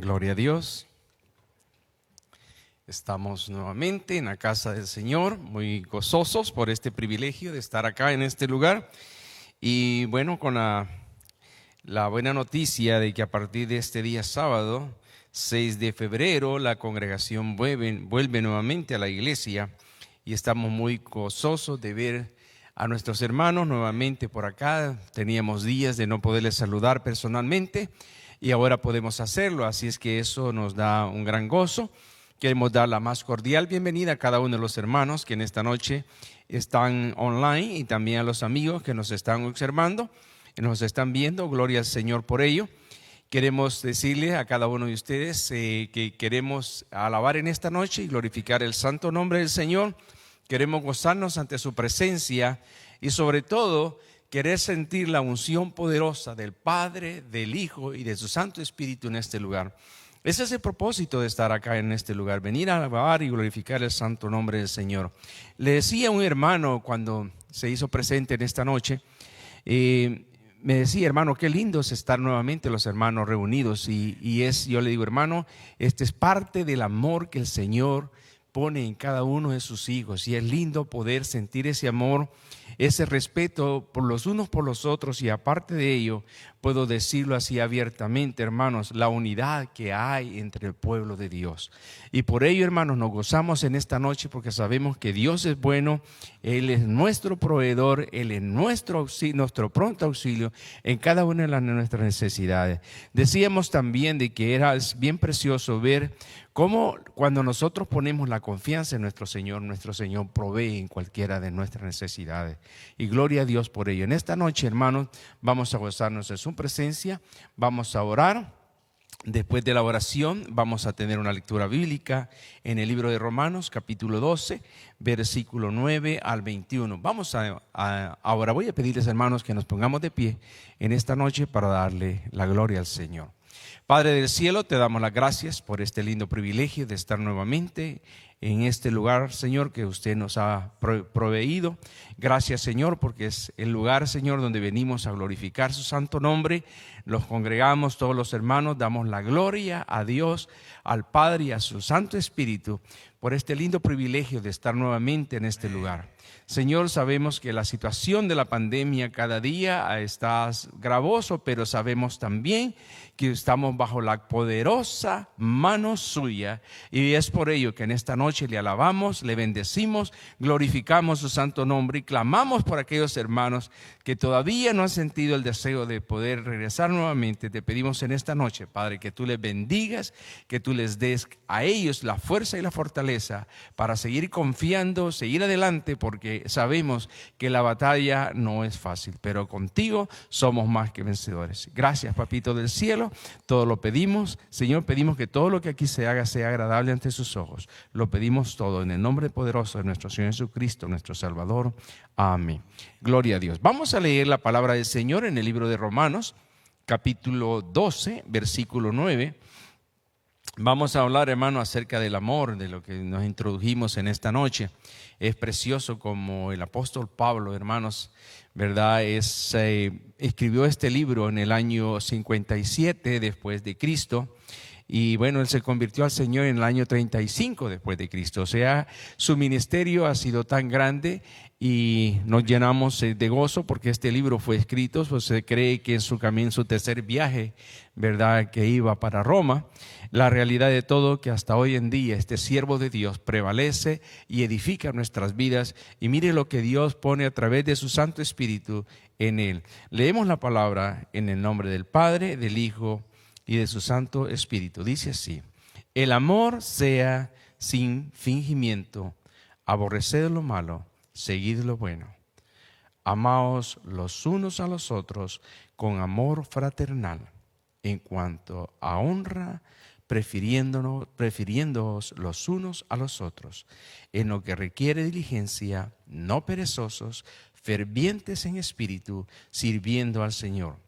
Gloria a Dios. Estamos nuevamente en la casa del Señor, muy gozosos por este privilegio de estar acá en este lugar. Y bueno, con la buena noticia de que a partir de este día sábado, 6 de febrero, la congregación vuelve nuevamente a la iglesia. Y estamos muy gozosos de ver a nuestros hermanos nuevamente por acá. Teníamos días de no poderles saludar personalmente y ahora podemos hacerlo, así es que eso nos da un gran gozo. Queremos dar la más cordial bienvenida a cada uno de los hermanos que en esta noche están online y también a los amigos que nos están observando y nos están viendo. Gloria al Señor por ello. Queremos decirle a cada uno de ustedes que queremos alabar en esta noche y glorificar el santo nombre del Señor. Queremos gozarnos ante su presencia y sobre todo querer sentir la unción poderosa del Padre, del Hijo y de su Santo Espíritu en este lugar. Ese es el propósito de estar acá en este lugar, venir a alabar y glorificar el santo nombre del Señor. Le decía a un hermano cuando se hizo presente en esta noche, me decía: hermano, qué lindo es estar nuevamente los hermanos reunidos. Yo le digo: hermano, este es parte del amor que el Señor pone en cada uno de sus hijos, y es lindo poder sentir ese amor, ese respeto por los unos por los otros. Y aparte de ello, puedo decirlo así abiertamente, hermanos, la unidad que hay entre el pueblo de Dios. Y por ello, hermanos, nos gozamos en esta noche porque sabemos que Dios es bueno, Él es nuestro proveedor, Él es nuestro pronto auxilio en cada una de nuestras necesidades. Decíamos también de que es bien precioso ver cómo cuando nosotros ponemos la confianza en nuestro Señor provee en cualquiera de nuestras necesidades. Y gloria a Dios por ello. En esta noche, hermanos, vamos a gozarnos de su presencia, vamos a orar. Después de la oración vamos a tener una lectura bíblica en el libro de Romanos, capítulo 12, versículo 9 al 21. Ahora voy a pedirles, hermanos, que nos pongamos de pie en esta noche para darle la gloria al Señor. Padre del cielo, te damos las gracias por este lindo privilegio de estar nuevamente en este lugar, Señor, que usted nos ha proveído. Gracias, Señor, porque es el lugar, Señor, donde venimos a glorificar su santo nombre. Los congregamos todos los hermanos, damos la gloria a Dios, al Padre y a su Santo Espíritu por este lindo privilegio de estar nuevamente en este lugar. Señor, sabemos que la situación de la pandemia cada día está gravoso, pero sabemos también que estamos bajo la poderosa mano suya, y es por ello que en esta noche le alabamos, le bendecimos, glorificamos su santo nombre y clamamos por aquellos hermanos que todavía no han sentido el deseo de poder regresar nuevamente. Te pedimos en esta noche, Padre, que tú les bendigas, que tú les des a ellos la fuerza y la fortaleza para seguir confiando, seguir adelante, porque sabemos que la batalla no es fácil, pero contigo somos más que vencedores. Gracias, Papito del cielo, todo lo pedimos. Señor, pedimos que todo lo que aquí se haga sea agradable ante sus ojos. Lo pedimos todo en el nombre poderoso de nuestro Señor Jesucristo, nuestro Salvador. Amén. Gloria a Dios. Vamos a leer la palabra del Señor en el libro de Romanos, capítulo 12, versículo 9. Vamos a hablar, hermano, acerca del amor, de lo que nos introdujimos en esta noche. Es precioso como el apóstol Pablo, hermanos, ¿verdad? Escribió este libro en el año 57 después de Cristo. Y bueno, él se convirtió al Señor en el año 35 después de Cristo. O sea, su ministerio ha sido tan grande y nos llenamos de gozo porque este libro fue escrito. Pues se cree que en su camino, su tercer viaje, ¿verdad?, que iba para Roma. La realidad de todo que hasta hoy en día este siervo de Dios prevalece y edifica nuestras vidas. Y mire lo que Dios pone a través de su Santo Espíritu en él. Leemos la palabra en el nombre del Padre, del Hijo y de su Santo Espíritu. Dice así: el amor sea sin fingimiento, aborreced lo malo, seguid lo bueno. Amaos los unos a los otros con amor fraternal, en cuanto a honra, prefiriéndoos los unos a los otros, en lo que requiere diligencia, no perezosos, fervientes en espíritu, sirviendo al Señor,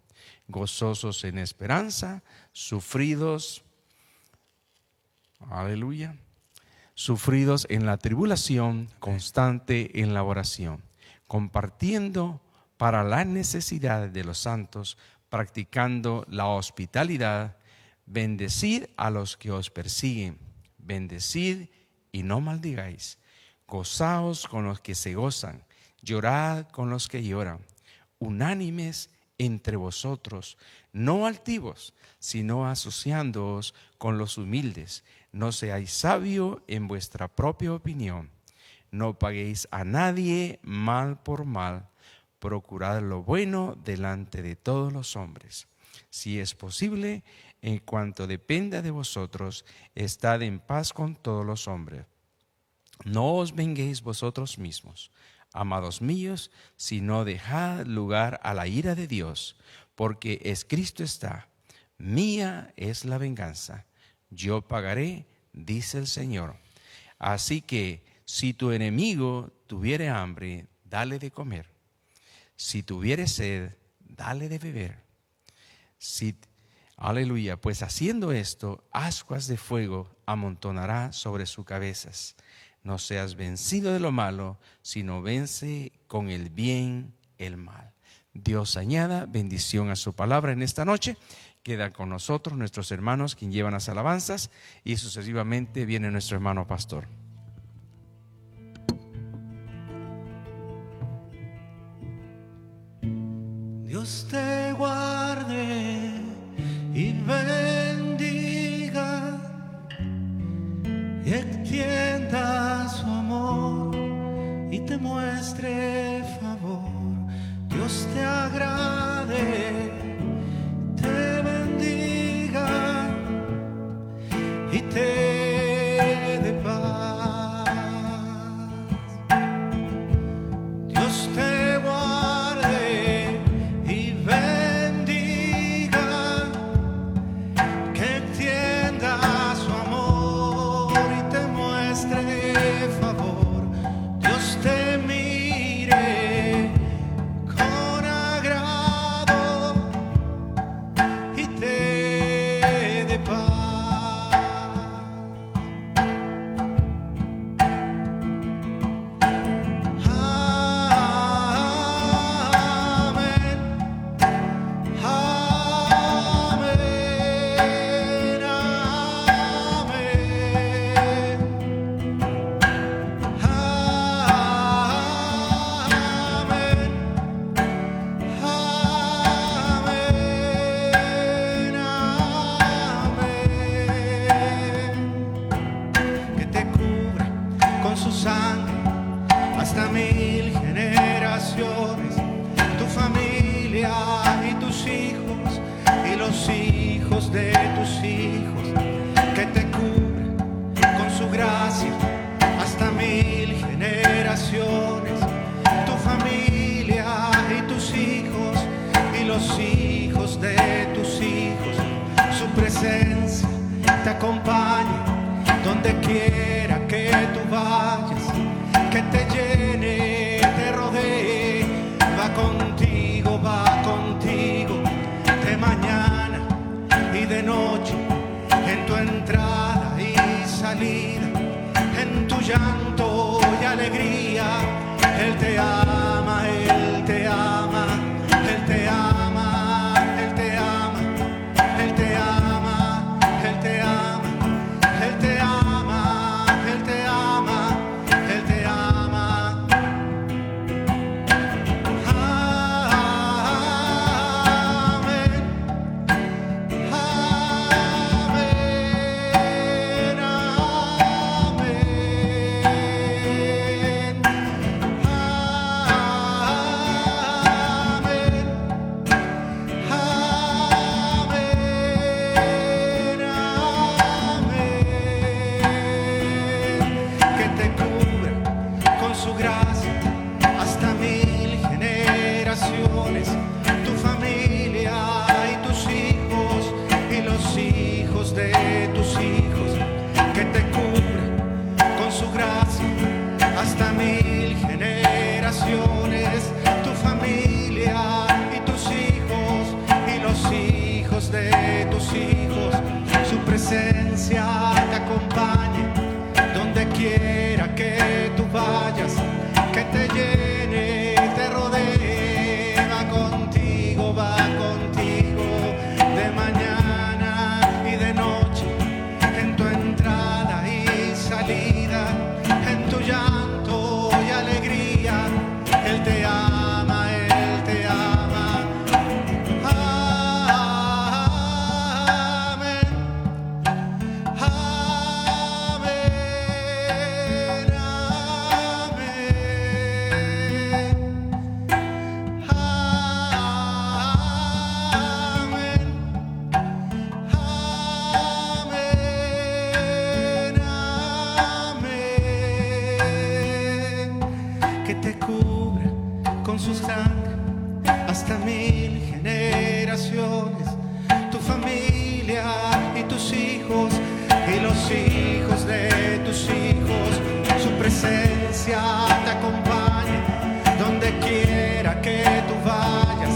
gozosos en esperanza, sufridos en la tribulación, constante en la oración, compartiendo para las necesidades de los santos, practicando la hospitalidad. Bendecid a los que os persiguen, bendecid y no maldigáis. Gozaos con los que se gozan, llorad con los que lloran. Unánimes entre vosotros, no altivos, sino asociándoos con los humildes. No seáis sabios en vuestra propia opinión. No paguéis a nadie mal por mal. Procurad lo bueno delante de todos los hombres. Si es posible, en cuanto dependa de vosotros, estad en paz con todos los hombres. No os venguéis vosotros mismos, amados míos, sino dejad lugar a la ira de Dios, porque escrito está: mía es la venganza, yo pagaré, dice el Señor. Así que si tu enemigo tuviere hambre, dale de comer. Si tuviere sed, dale de beber. Aleluya, pues haciendo esto, ascuas de fuego amontonará sobre sus cabezas. No seas vencido de lo malo, sino vence con el bien el mal. Dios añada bendición a su palabra en esta noche. Quedan con nosotros nuestros hermanos quien llevan las alabanzas y sucesivamente viene nuestro hermano pastor. Dios te guarde y bendiga y extienda su amor y te muestre favor. Dios te agrade, te bendiga y te dé paz. Dios te guarde y bendiga, que extienda su amor y te muestre favor. Dios te mire con agrado y te dé paz. Amén, amén, que te cubra con su sangre hasta 1000 generaciones, tu familia y tus hijos y los hijos de tus hijos, que te cubra con su gracia hasta 1000 generaciones, tu familia y tus hijos y los hijos de tus hijos. Su presencia te acompañe donde quiera que tú vayas, que te llene, te rodee, va contigo, de mañana y de noche, en tu entrada y salida, en tu llanto y alegría. Él te ama, Él te ama, Él te ama, Él te ama, Él te ama, Él te ama, Él te ama, Él te ama, Él te ama. Amén, amén, amén. Que te cubra con su gracia hasta 1000 generaciones, tu familia y tus hijos y los hijos de tus hijos, que te cubra con su gracia hasta 1000 generaciones, tu familia y tus hijos y los hijos de tus hijos. Su presencia te acompañe donde quiera que tú vayas, que te llene, te rodee, va contigo, de mañana y de generaciones, tu familia y tus hijos y los hijos de tus hijos. Su presencia te acompañe donde quiera que tú vayas,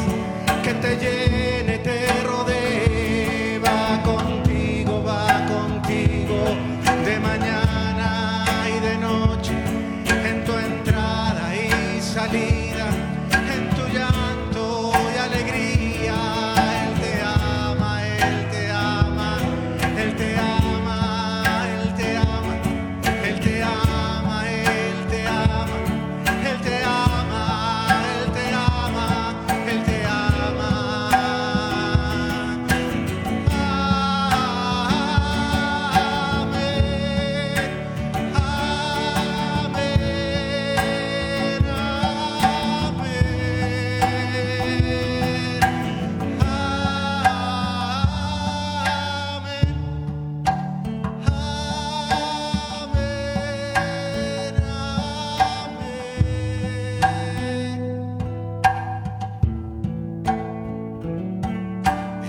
que te llene, te rodee, va contigo, de mañana y de noche, en tu entrada y salida, en tu llanto y alegría. Él te ama, Él te ama, Él te ama, Él te ama, Él te ama, Él te ama, Él te ama, Él te ama, Él te ama.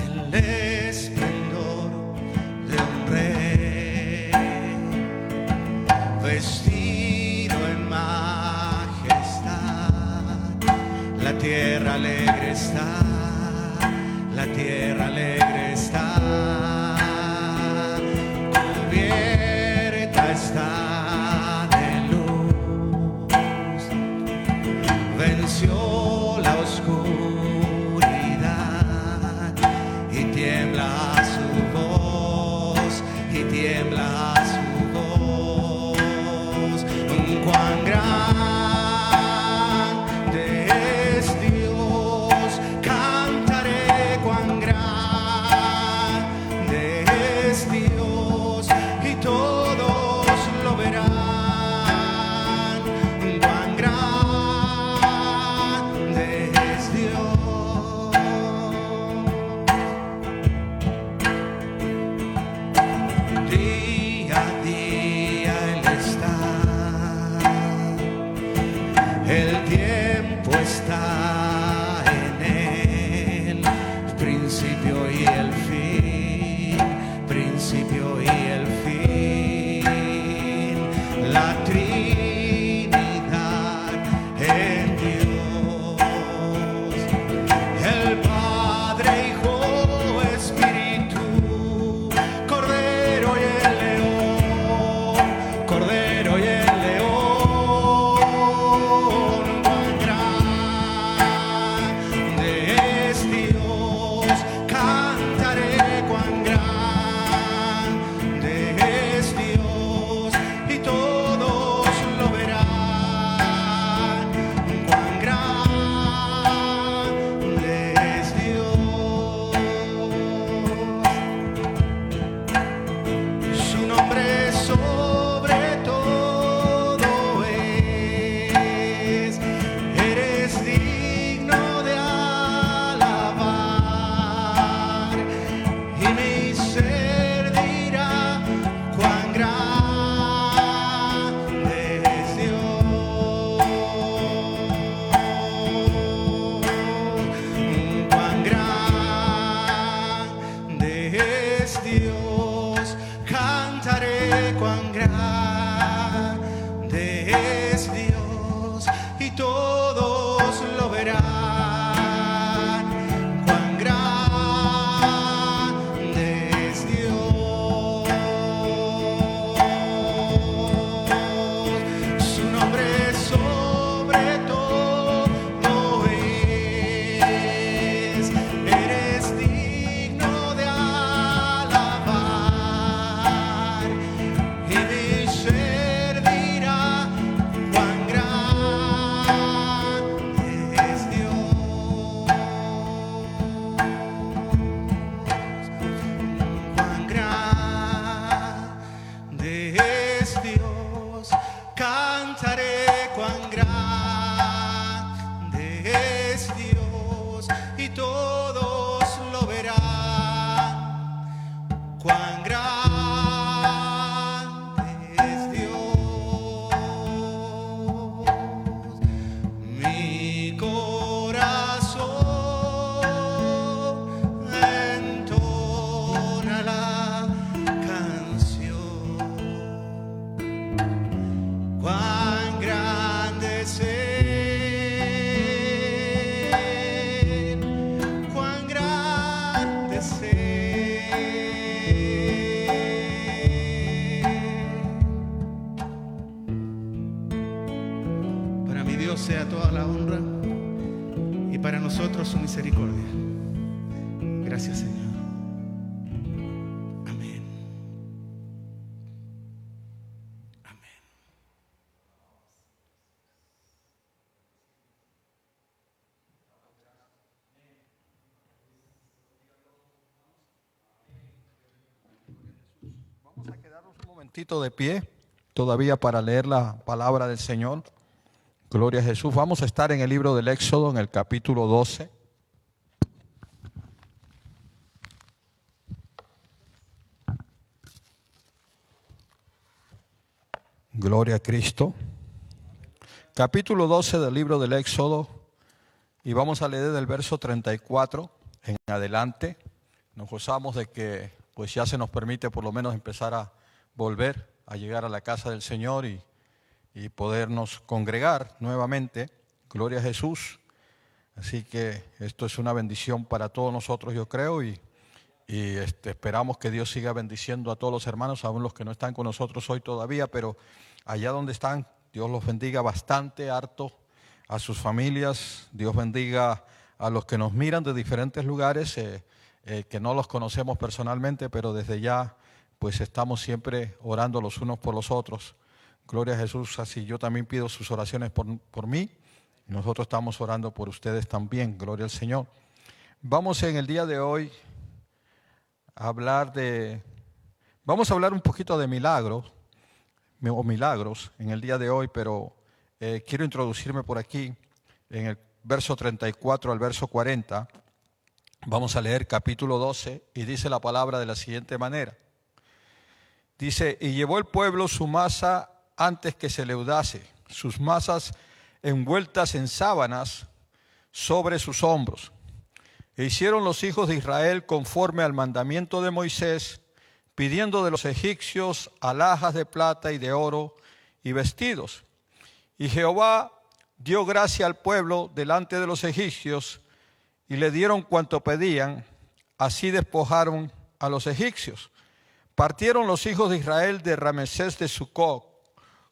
El esplendor de un rey, vestido en majestad, la tierra alegre está, la tierra alegre está, cubierta está de luz, venció la oscuridad y tiembla su voz, y tiembla su voz. Cuán grande es Dios, cantaré cuán grande para nosotros su misericordia. Gracias, Señor. Amén. Amén. Vamos a quedarnos un momentito de pie, todavía para leer la palabra del Señor. Gloria a Jesús. Vamos a estar en el libro del Éxodo, en el capítulo 12. Gloria a Cristo. Capítulo 12 del libro del Éxodo. Y vamos a leer del verso 34 en adelante. Nos gozamos de que pues ya se nos permite por lo menos empezar a volver a llegar a la casa del Señor y podernos congregar nuevamente. Gloria a Jesús. Así que esto es una bendición para todos nosotros, yo creo, y esperamos que Dios siga bendiciendo a todos los hermanos, aún los que no están con nosotros hoy todavía, pero allá donde están, Dios los bendiga bastante, harto, a sus familias. Dios bendiga a los que nos miran de diferentes lugares, que no los conocemos personalmente, pero desde ya pues estamos siempre orando los unos por los otros. Gloria a Jesús. Así yo también pido sus oraciones por mí. Nosotros estamos orando por ustedes también. Gloria al Señor. Vamos en el día de hoy a hablar un poquito de milagros en el día de hoy, pero quiero introducirme por aquí en el verso 34 al verso 40. Vamos a leer capítulo 12 y dice la palabra de la siguiente manera. Dice: y llevó el pueblo su masa antes que se leudase, sus masas envueltas en sábanas sobre sus hombros. E hicieron los hijos de Israel conforme al mandamiento de Moisés, pidiendo de los egipcios alhajas de plata y de oro y vestidos. Y Jehová dio gracia al pueblo delante de los egipcios, y le dieron cuanto pedían. Así despojaron a los egipcios. Partieron los hijos de Israel de Ramesés de Sucot,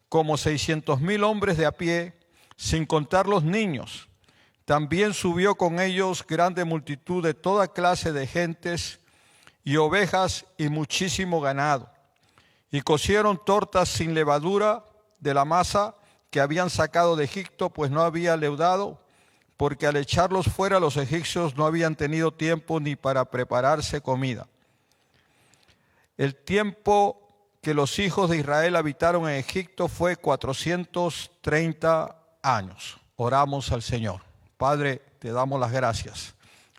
como 600,000 hombres de a pie, sin contar los niños. También subió con ellos grande multitud de toda clase de gentes y ovejas y muchísimo ganado. Y cocieron tortas sin levadura de la masa que habían sacado de Egipto, pues no había leudado, porque al echarlos fuera los egipcios no habían tenido tiempo ni para prepararse comida. El tiempo que los hijos de Israel habitaron en Egipto fue 430 años. Oramos al Señor. Padre, te damos las gracias,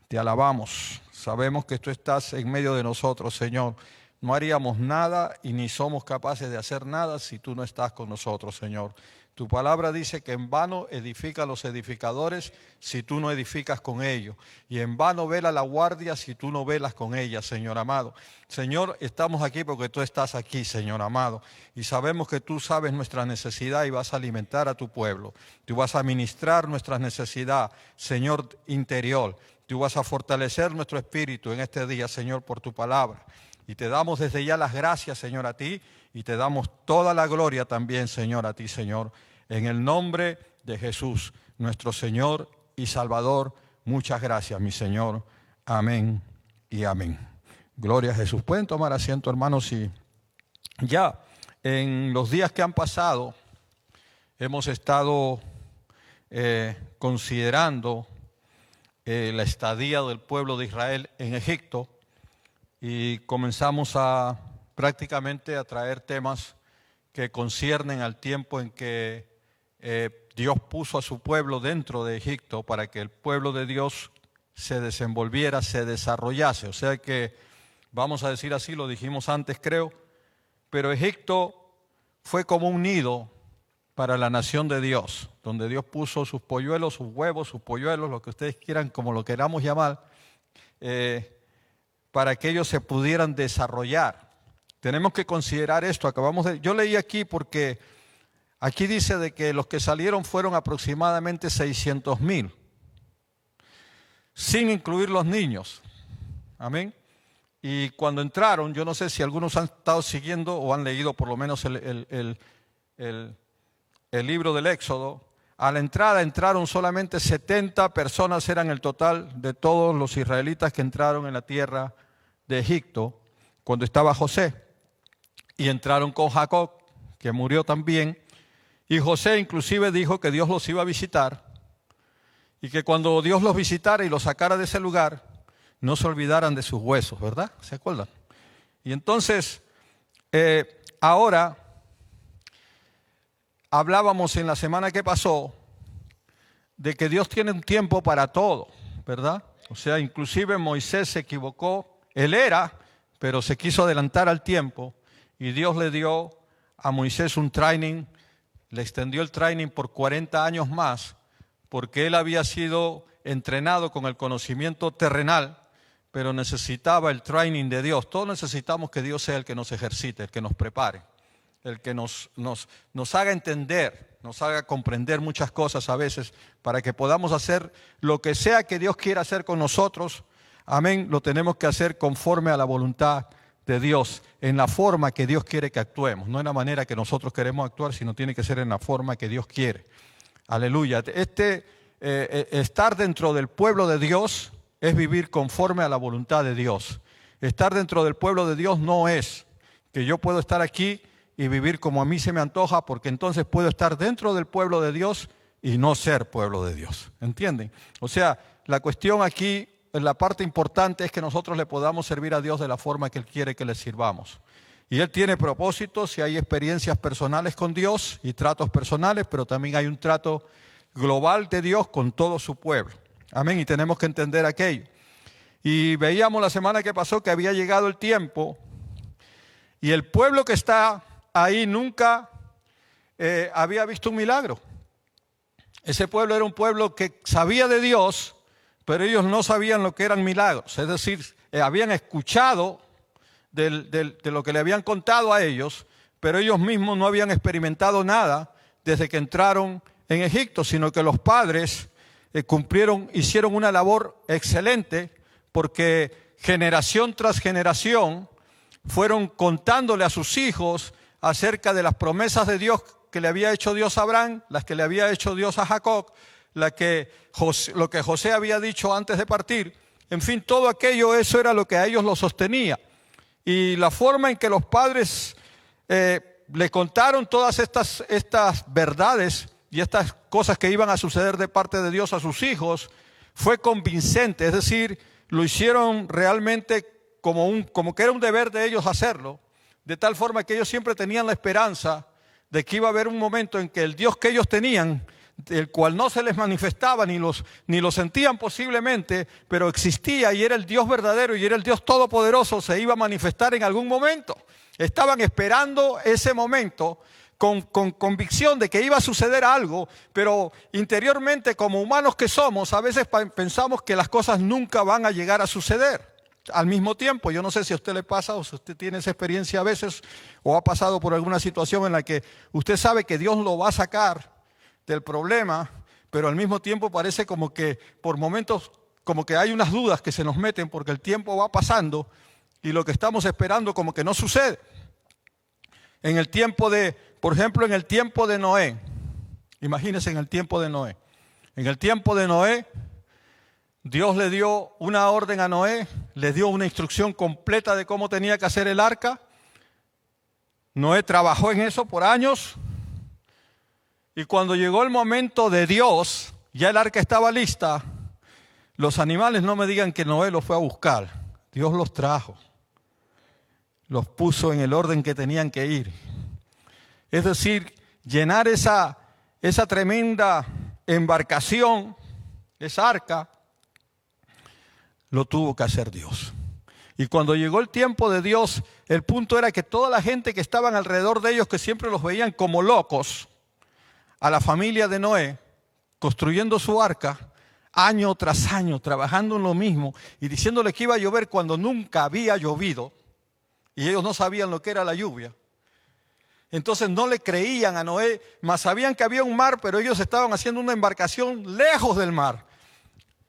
te alabamos. Sabemos que tú estás en medio de nosotros, Señor. No haríamos nada y ni somos capaces de hacer nada si tú no estás con nosotros, Señor. Tu palabra dice que en vano edifican los edificadores si tú no edificas con ellos. Y en vano vela la guardia si tú no velas con ella, Señor amado. Señor, estamos aquí porque tú estás aquí, Señor amado. Y sabemos que tú sabes nuestra necesidad y vas a alimentar a tu pueblo. Tú vas a ministrar nuestras necesidades, Señor, interior. Tú vas a fortalecer nuestro espíritu en este día, Señor, por tu palabra. Y te damos desde ya las gracias, Señor, a ti. Y te damos toda la gloria también, Señor, a ti, Señor. En el nombre de Jesús, nuestro Señor y Salvador. Muchas gracias, mi Señor. Amén y amén. Gloria a Jesús. Pueden tomar asiento, hermanos. Y ya en los días que han pasado, hemos estado considerando la estadía del pueblo de Israel en Egipto. Y comenzamos prácticamente a traer temas que conciernen al tiempo en que Dios puso a su pueblo dentro de Egipto para que el pueblo de Dios se desenvolviera, se desarrollase. O sea que, vamos a decir así, lo dijimos antes creo, pero Egipto fue como un nido para la nación de Dios, donde Dios puso sus polluelos, sus huevos, sus polluelos, lo que ustedes quieran, como lo queramos llamar, para que ellos se pudieran desarrollar. Tenemos que considerar esto. Yo leí aquí porque aquí dice de que los que salieron fueron aproximadamente 600,000, sin incluir los niños. Amén. Y cuando entraron, yo no sé si algunos han estado siguiendo o han leído por lo menos el libro del Éxodo. A la entrada entraron solamente 70 personas, eran el total de todos los israelitas que entraron en la tierra de Egipto cuando estaba José. Y entraron con Jacob, que murió también. Y José inclusive dijo que Dios los iba a visitar y que cuando Dios los visitara y los sacara de ese lugar, no se olvidaran de sus huesos, ¿verdad? ¿Se acuerdan? Y entonces, ahora, hablábamos en la semana que pasó de que Dios tiene un tiempo para todo, ¿verdad? O sea, inclusive Moisés se equivocó, él era, pero se quiso adelantar al tiempo y Dios le dio a Moisés un training, le extendió el training por 40 años más, porque él había sido entrenado con el conocimiento terrenal, pero necesitaba el training de Dios. Todos necesitamos que Dios sea el que nos ejercite, el que nos prepare, el que nos haga entender, nos haga comprender muchas cosas a veces, para que podamos hacer lo que sea que Dios quiera hacer con nosotros. Amén, lo tenemos que hacer conforme a la voluntad de Dios, en la forma que Dios quiere que actuemos, no en la manera que nosotros queremos actuar, sino tiene que ser en la forma que Dios quiere. Aleluya. Estar dentro del pueblo de Dios es vivir conforme a la voluntad de Dios. Estar dentro del pueblo de Dios no es que yo puedo estar aquí y vivir como a mí se me antoja, porque entonces puedo estar dentro del pueblo de Dios y no ser pueblo de Dios. ¿Entienden? O sea, la cuestión aquí, la parte importante es que nosotros le podamos servir a Dios de la forma que Él quiere que le sirvamos. Y Él tiene propósitos y hay experiencias personales con Dios y tratos personales, pero también hay un trato global de Dios con todo su pueblo. Amén, y tenemos que entender aquello. Y veíamos la semana que pasó que había llegado el tiempo y el pueblo que está ahí nunca había visto un milagro. Ese pueblo era un pueblo que sabía de Dios, pero ellos no sabían lo que eran milagros. Es decir, habían escuchado de lo que le habían contado a ellos, pero ellos mismos no habían experimentado nada desde que entraron en Egipto, sino que los padres hicieron una labor excelente, porque generación tras generación fueron contándole a sus hijos acerca de las promesas de Dios que le había hecho Dios a Abraham, las que le había hecho Dios a Jacob, lo que José había dicho antes de partir. En fin, todo aquello, eso era lo que a ellos los sostenía. Y la forma en que los padres le contaron todas estas verdades y estas cosas que iban a suceder de parte de Dios a sus hijos fue convincente. Es decir, lo hicieron realmente como que era un deber de ellos hacerlo, de tal forma que ellos siempre tenían la esperanza de que iba a haber un momento en que el Dios que ellos tenían, el cual no se les manifestaba ni lo sentían posiblemente, pero existía y era el Dios verdadero y era el Dios todopoderoso, se iba a manifestar en algún momento. Estaban esperando ese momento con convicción de que iba a suceder algo, pero interiormente, como humanos que somos, a veces pensamos que las cosas nunca van a llegar a suceder. Al mismo tiempo, yo no sé si a usted le pasa o si usted tiene esa experiencia a veces o ha pasado por alguna situación en la que usted sabe que Dios lo va a sacar del problema, pero al mismo tiempo parece como que por momentos como que hay unas dudas que se nos meten porque el tiempo va pasando y lo que estamos esperando como que no sucede. En el tiempo por ejemplo, en el tiempo de Noé, imagínense en el tiempo de Noé. En el tiempo de Noé, Dios le dio una orden a Noé, le dio una instrucción completa de cómo tenía que hacer el arca. Noé trabajó en eso por años. Y cuando llegó el momento de Dios, ya el arca estaba lista. Los animales, no me digan que Noé los fue a buscar. Dios los trajo. Los puso en el orden que tenían que ir. Es decir, llenar esa tremenda embarcación, esa arca, lo tuvo que hacer Dios. Y cuando llegó el tiempo de Dios, el punto era que toda la gente que estaban alrededor de ellos, que siempre los veían como locos, a la familia de Noé, construyendo su arca, año tras año, trabajando en lo mismo y diciéndole que iba a llover cuando nunca había llovido, y ellos no sabían lo que era la lluvia. Entonces no le creían a Noé, mas sabían que había un mar, pero ellos estaban haciendo una embarcación lejos del mar.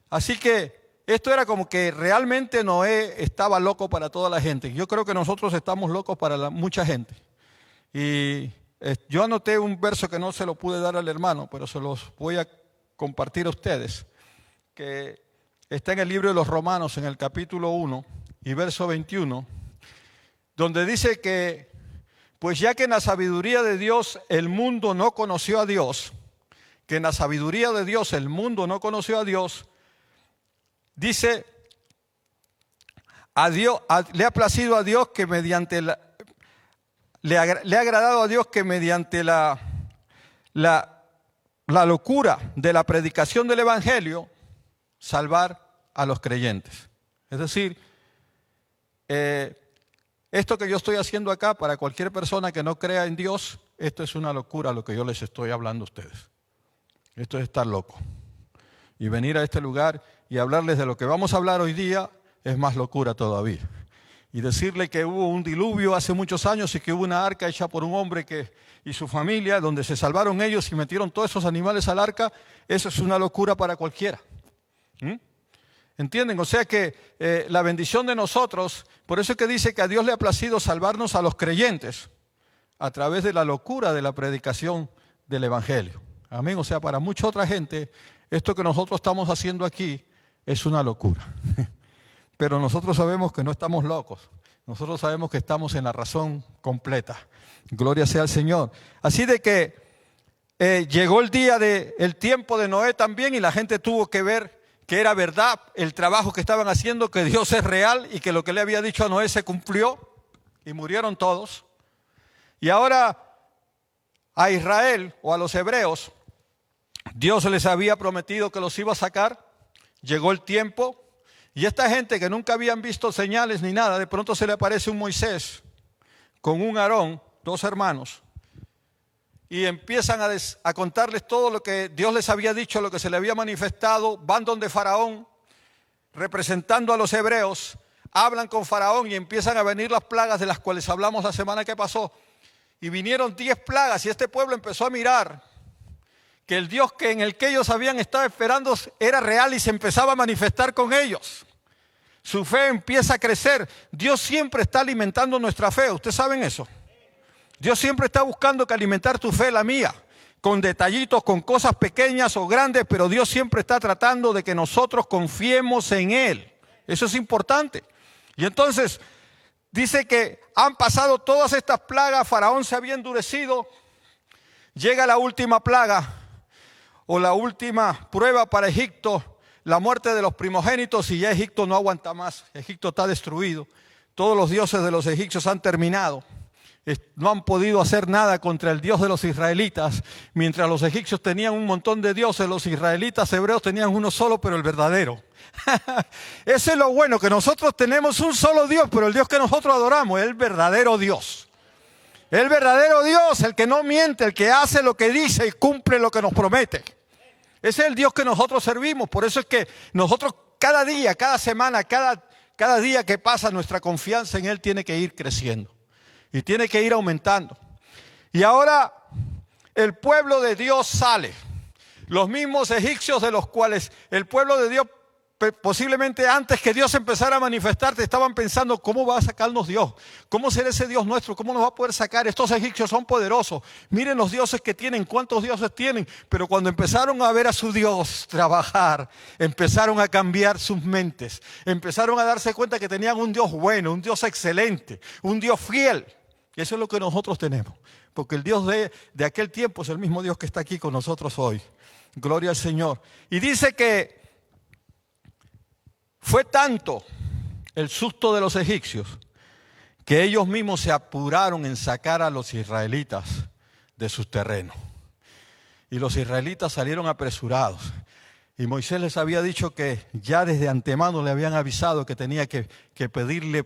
Así que esto era como que realmente Noé estaba loco para toda la gente. Yo creo que nosotros estamos locos para mucha gente. Y Yo anoté un verso que no se lo pude dar al hermano, pero se los voy a compartir a ustedes, que está en el libro de los Romanos, en el capítulo 1 y verso 21, donde dice que, pues ya que en la sabiduría de Dios el mundo no conoció a Dios, que en la sabiduría de Dios el mundo no conoció a Dios, dice, le ha placido a Dios que mediante le ha agradado a Dios que mediante la locura de la predicación del Evangelio, salvar a los creyentes. Es decir, esto que yo estoy haciendo acá, para cualquier persona que no crea en Dios, esto es una locura lo que yo les estoy hablando a ustedes. Esto es estar loco. Y venir a este lugar y hablarles de lo que vamos a hablar hoy día es más locura todavía. Y decirle que hubo un diluvio hace muchos años y que hubo una arca hecha por un hombre y su familia, donde se salvaron ellos y metieron todos esos animales al arca, eso es una locura para cualquiera. ¿Entienden? O sea que la bendición de nosotros, por eso es que dice que a Dios le ha placido salvarnos a los creyentes a través de la locura de la predicación del Evangelio. Amén. O sea, para mucha otra gente, esto que nosotros estamos haciendo aquí es una locura. Pero nosotros sabemos que no estamos locos. Nosotros sabemos que estamos en la razón completa. Gloria sea al Señor. Así de que llegó el tiempo de Noé también, y la gente tuvo que ver que era verdad el trabajo que estaban haciendo, que Dios es real y que lo que le había dicho a Noé se cumplió, y murieron todos. Y ahora a Israel o a los hebreos, Dios les había prometido que los iba a sacar. Llegó el tiempo. Y esta gente que nunca habían visto señales ni nada, de pronto se le aparece un Moisés con un Aarón, dos hermanos, y empiezan a contarles todo lo que Dios les había dicho, lo que se le había manifestado. Van donde Faraón, representando a los hebreos, hablan con Faraón y empiezan a venir las plagas de las cuales hablamos la semana que pasó. Y vinieron 10 plagas y este pueblo empezó a mirar que el Dios en el que ellos habían estado esperando era real y se empezaba a manifestar con ellos. Su fe empieza a crecer. Dios siempre está alimentando nuestra fe. ¿Ustedes saben eso? Dios siempre está buscando que alimentar tu fe, la mía, con detallitos, con cosas pequeñas o grandes, pero Dios siempre está tratando de que nosotros confiemos en Él. Eso es importante. Y entonces dice que han pasado todas estas plagas, Faraón se había endurecido, llega la última plaga, o la última prueba para Egipto, la muerte de los primogénitos, y ya Egipto no aguanta más. Egipto está destruido. Todos los dioses de los egipcios han terminado. No han podido hacer nada contra el Dios de los israelitas. Mientras los egipcios tenían un montón de dioses, los israelitas hebreos tenían uno solo, pero el verdadero. Eso es lo bueno, que nosotros tenemos un solo Dios, pero el Dios que nosotros adoramos es el verdadero Dios. El verdadero Dios, el que no miente, el que hace lo que dice y cumple lo que nos promete. Ese es el Dios que nosotros servimos. Por eso es que nosotros cada día, cada semana, cada día que pasa, nuestra confianza en Él tiene que ir creciendo. Y tiene que ir aumentando. Y ahora el pueblo de Dios sale. Los mismos egipcios de los cuales el pueblo de Dios, posiblemente antes que Dios empezara a manifestarte, estaban pensando: ¿cómo va a sacarnos Dios? ¿Cómo será ese Dios nuestro? ¿Cómo nos va a poder sacar? Estos egipcios son poderosos. Miren los dioses que tienen, cuántos dioses tienen. Pero cuando empezaron a ver a su Dios trabajar, empezaron a cambiar sus mentes. Empezaron a darse cuenta que tenían un Dios bueno, un Dios excelente, un Dios fiel. Y eso es lo que nosotros tenemos. Porque el Dios de aquel tiempo es el mismo Dios que está aquí con nosotros hoy. Gloria al Señor. Y dice que fue tanto el susto de los egipcios que ellos mismos se apuraron en sacar a los israelitas de sus terrenos. Y los israelitas salieron apresurados. Y Moisés les había dicho que ya desde antemano le habían avisado que tenía que pedirle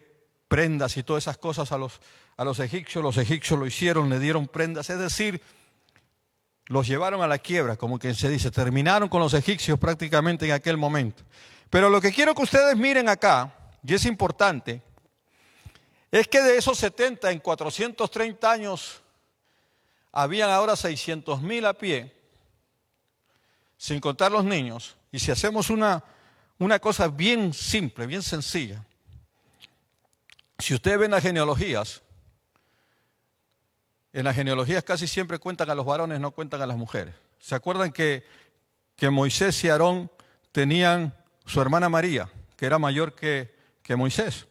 prendas y todas esas cosas a los egipcios. Los egipcios lo hicieron, le dieron prendas, es decir, los llevaron a la quiebra, como que se dice. Terminaron con los egipcios prácticamente en aquel momento. Pero lo que quiero que ustedes miren acá, y es importante, es que de esos 70 en 430 años, habían ahora 600,000 a pie, sin contar los niños. Y si hacemos una cosa bien simple, bien sencilla, si ustedes ven las genealogías, en las genealogías casi siempre cuentan a los varones, no cuentan a las mujeres. ¿Se acuerdan que Moisés y Aarón tenían su hermana María, que era mayor que Moisés?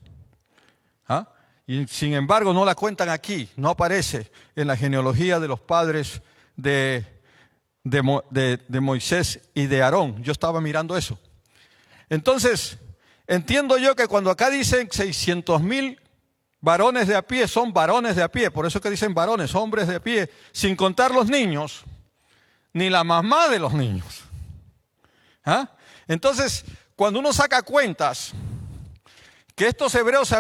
¿Ah? Y sin embargo no la cuentan aquí, no aparece en la genealogía de los padres de Moisés y de Aarón. Yo estaba mirando eso. Entonces, entiendo yo que cuando acá dicen 600,000 varones de a pie, son varones de a pie, por eso que dicen varones, hombres de a pie, sin contar los niños, ni la mamá de los niños. ¿Ah? Entonces, cuando uno saca cuentas, que estos hebreos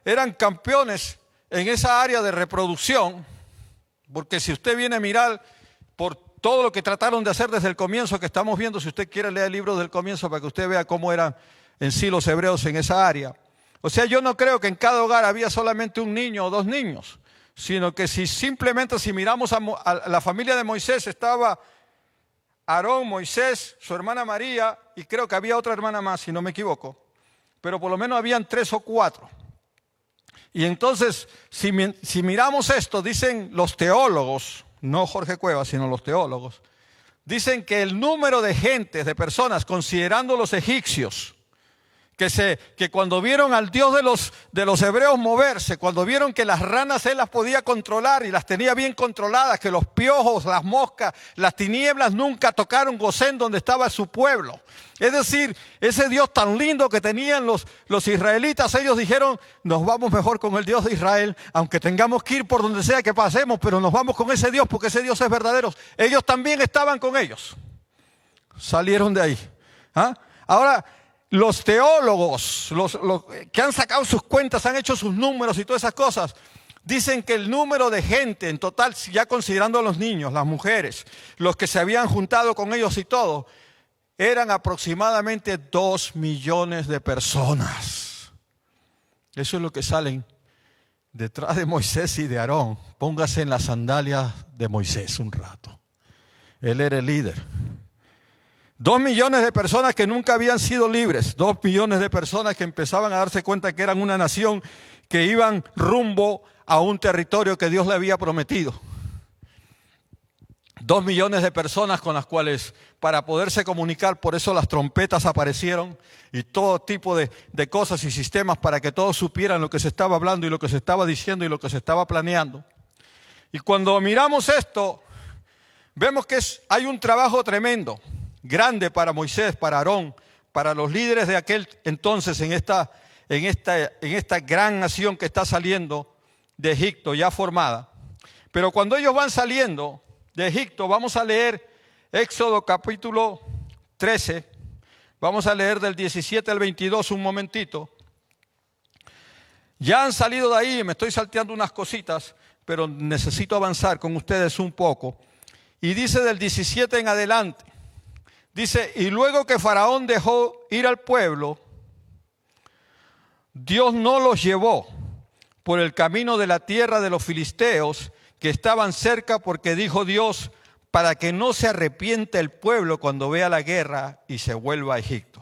eran campeones en esa área de reproducción, porque si usted viene a mirar por todo lo que trataron de hacer desde el comienzo que estamos viendo, si usted quiere leer el libro del comienzo para que usted vea cómo eran en sí los hebreos en esa área. O sea, yo no creo que en cada hogar había solamente un niño o dos niños, sino que si miramos a la familia de Moisés, estaba Aarón, Moisés, su hermana María, y creo que había otra hermana más, si no me equivoco, pero por lo menos habían 3 o 4. Y entonces, si miramos esto, dicen los teólogos, no Jorge Cuevas, sino los teólogos, dicen que el número de gentes, de personas, considerando los egipcios, que cuando vieron al Dios de los hebreos moverse, cuando vieron que las ranas él las podía controlar y las tenía bien controladas, que los piojos, las moscas, las tinieblas nunca tocaron Gosén donde estaba su pueblo. Es decir, ese Dios tan lindo que tenían los israelitas, ellos dijeron, nos vamos mejor con el Dios de Israel, aunque tengamos que ir por donde sea que pasemos, pero nos vamos con ese Dios porque ese Dios es verdadero. Ellos también estaban con ellos. Salieron de ahí. ¿Ah? Ahora, los teólogos, los que han sacado sus cuentas, han hecho sus números y todas esas cosas, dicen que el número de gente en total, ya considerando a los niños, las mujeres, los que se habían juntado con ellos y todo, eran aproximadamente 2 millones de personas. Eso es lo que salen detrás de Moisés y de Aarón. Póngase en las sandalias de Moisés un rato. Él era el líder. 2 millones de personas que nunca habían sido libres, 2 millones de personas que empezaban a darse cuenta que eran una nación que iban rumbo a un territorio que Dios le había prometido. 2 millones de personas con las cuales para poderse comunicar, por eso las trompetas aparecieron y todo tipo de cosas y sistemas para que todos supieran lo que se estaba hablando y lo que se estaba diciendo y lo que se estaba planeando. Y cuando miramos esto, vemos que hay un trabajo tremendo, grande para Moisés, para Aarón, para los líderes de aquel entonces en esta gran nación que está saliendo de Egipto ya formada. Pero cuando ellos van saliendo de Egipto, vamos a leer Éxodo capítulo 13, vamos a leer del 17 al 22 un momentito. Ya han salido de ahí, me estoy salteando unas cositas, pero necesito avanzar con ustedes un poco. Y dice del 17 en adelante, dice, y luego que Faraón dejó ir al pueblo, Dios no los llevó por el camino de la tierra de los filisteos que estaban cerca, porque dijo Dios, para que no se arrepienta el pueblo cuando vea la guerra y se vuelva a Egipto.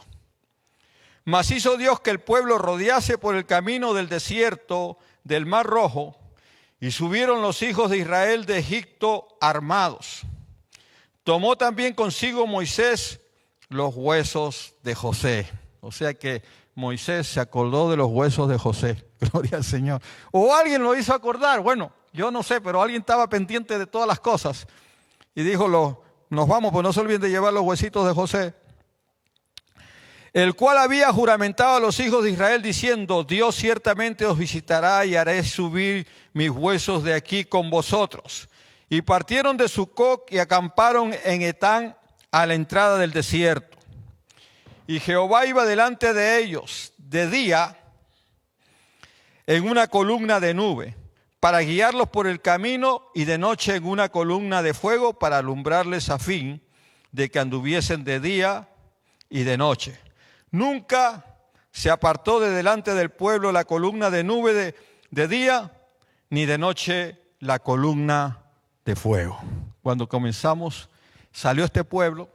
Mas hizo Dios que el pueblo rodease por el camino del desierto del Mar Rojo, y subieron los hijos de Israel de Egipto armados. Tomó también consigo Moisés los huesos de José. O sea que Moisés se acordó de los huesos de José. Gloria al Señor. O alguien lo hizo acordar. Bueno, yo no sé, pero alguien estaba pendiente de todas las cosas. Y dijo, nos vamos, pues no se olviden de llevar los huesitos de José. El cual había juramentado a los hijos de Israel diciendo, Dios ciertamente os visitará y haré subir mis huesos de aquí con vosotros. Y partieron de Sucot y acamparon en Etán a la entrada del desierto. Y Jehová iba delante de ellos de día en una columna de nube para guiarlos por el camino, y de noche en una columna de fuego para alumbrarles a fin de que anduviesen de día y de noche. Nunca se apartó de delante del pueblo la columna de nube de día, ni de noche la columna de fuego. Cuando comenzamos, salió este pueblo,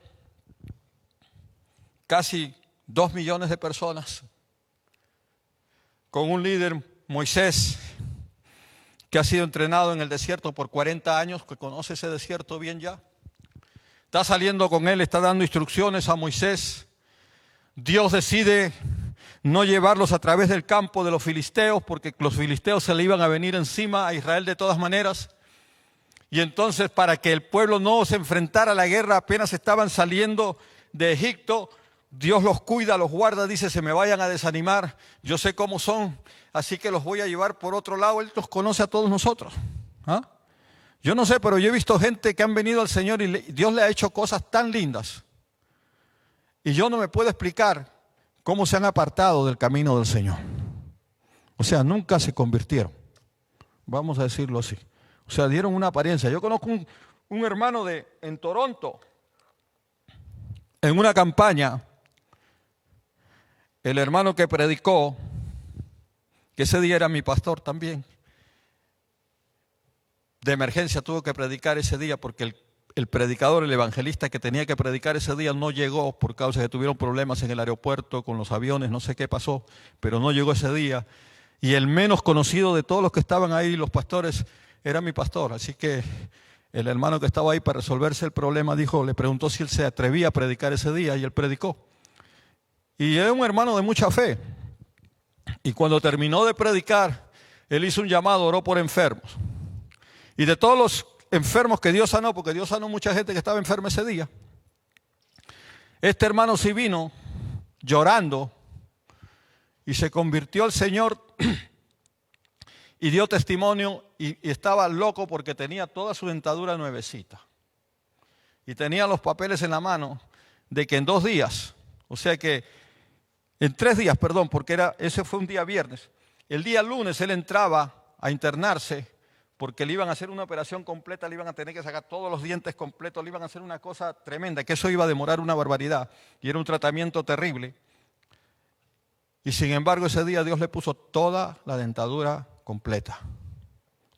casi 2 millones de personas, con un líder, Moisés, que ha sido entrenado en el desierto por 40 años, que conoce ese desierto bien ya. Está saliendo con él, está dando instrucciones a Moisés. Dios decide no llevarlos a través del campo de los filisteos, porque los filisteos se le iban a venir encima a Israel de todas maneras. Y entonces, para que el pueblo no se enfrentara a la guerra, apenas estaban saliendo de Egipto, Dios los cuida, los guarda, dice, se me vayan a desanimar, yo sé cómo son, así que los voy a llevar por otro lado. Él los conoce a todos nosotros. ¿Ah? Yo no sé, pero yo he visto gente que han venido al Señor y Dios le ha hecho cosas tan lindas. Y yo no me puedo explicar cómo se han apartado del camino del Señor. O sea, nunca se convirtieron, vamos a decirlo así. O sea, dieron una apariencia. Yo conozco un hermano en Toronto, en una campaña, el hermano que predicó, que ese día era mi pastor también, de emergencia tuvo que predicar ese día porque el predicador, el evangelista que tenía que predicar ese día no llegó por causa de que tuvieron problemas en el aeropuerto con los aviones, no sé qué pasó, pero no llegó ese día. Y el menos conocido de todos los que estaban ahí, los pastores, era mi pastor. Así que el hermano que estaba ahí para resolverse el problema le preguntó si él se atrevía a predicar ese día, y él predicó. Y era un hermano de mucha fe. Y cuando terminó de predicar, él hizo un llamado, oró por enfermos. Y de todos los enfermos que Dios sanó, porque Dios sanó mucha gente que estaba enferma ese día, este hermano sí vino llorando y se convirtió al Señor y dio testimonio, y estaba loco porque tenía toda su dentadura nuevecita. Y tenía los papeles en la mano de que en 2 días, o sea que en 3 días, perdón, porque ese fue un día viernes. El día lunes él entraba a internarse porque le iban a hacer una operación completa, le iban a tener que sacar todos los dientes completos, le iban a hacer una cosa tremenda, que eso iba a demorar una barbaridad y era un tratamiento terrible. Y sin embargo ese día Dios le puso toda la dentadura completa,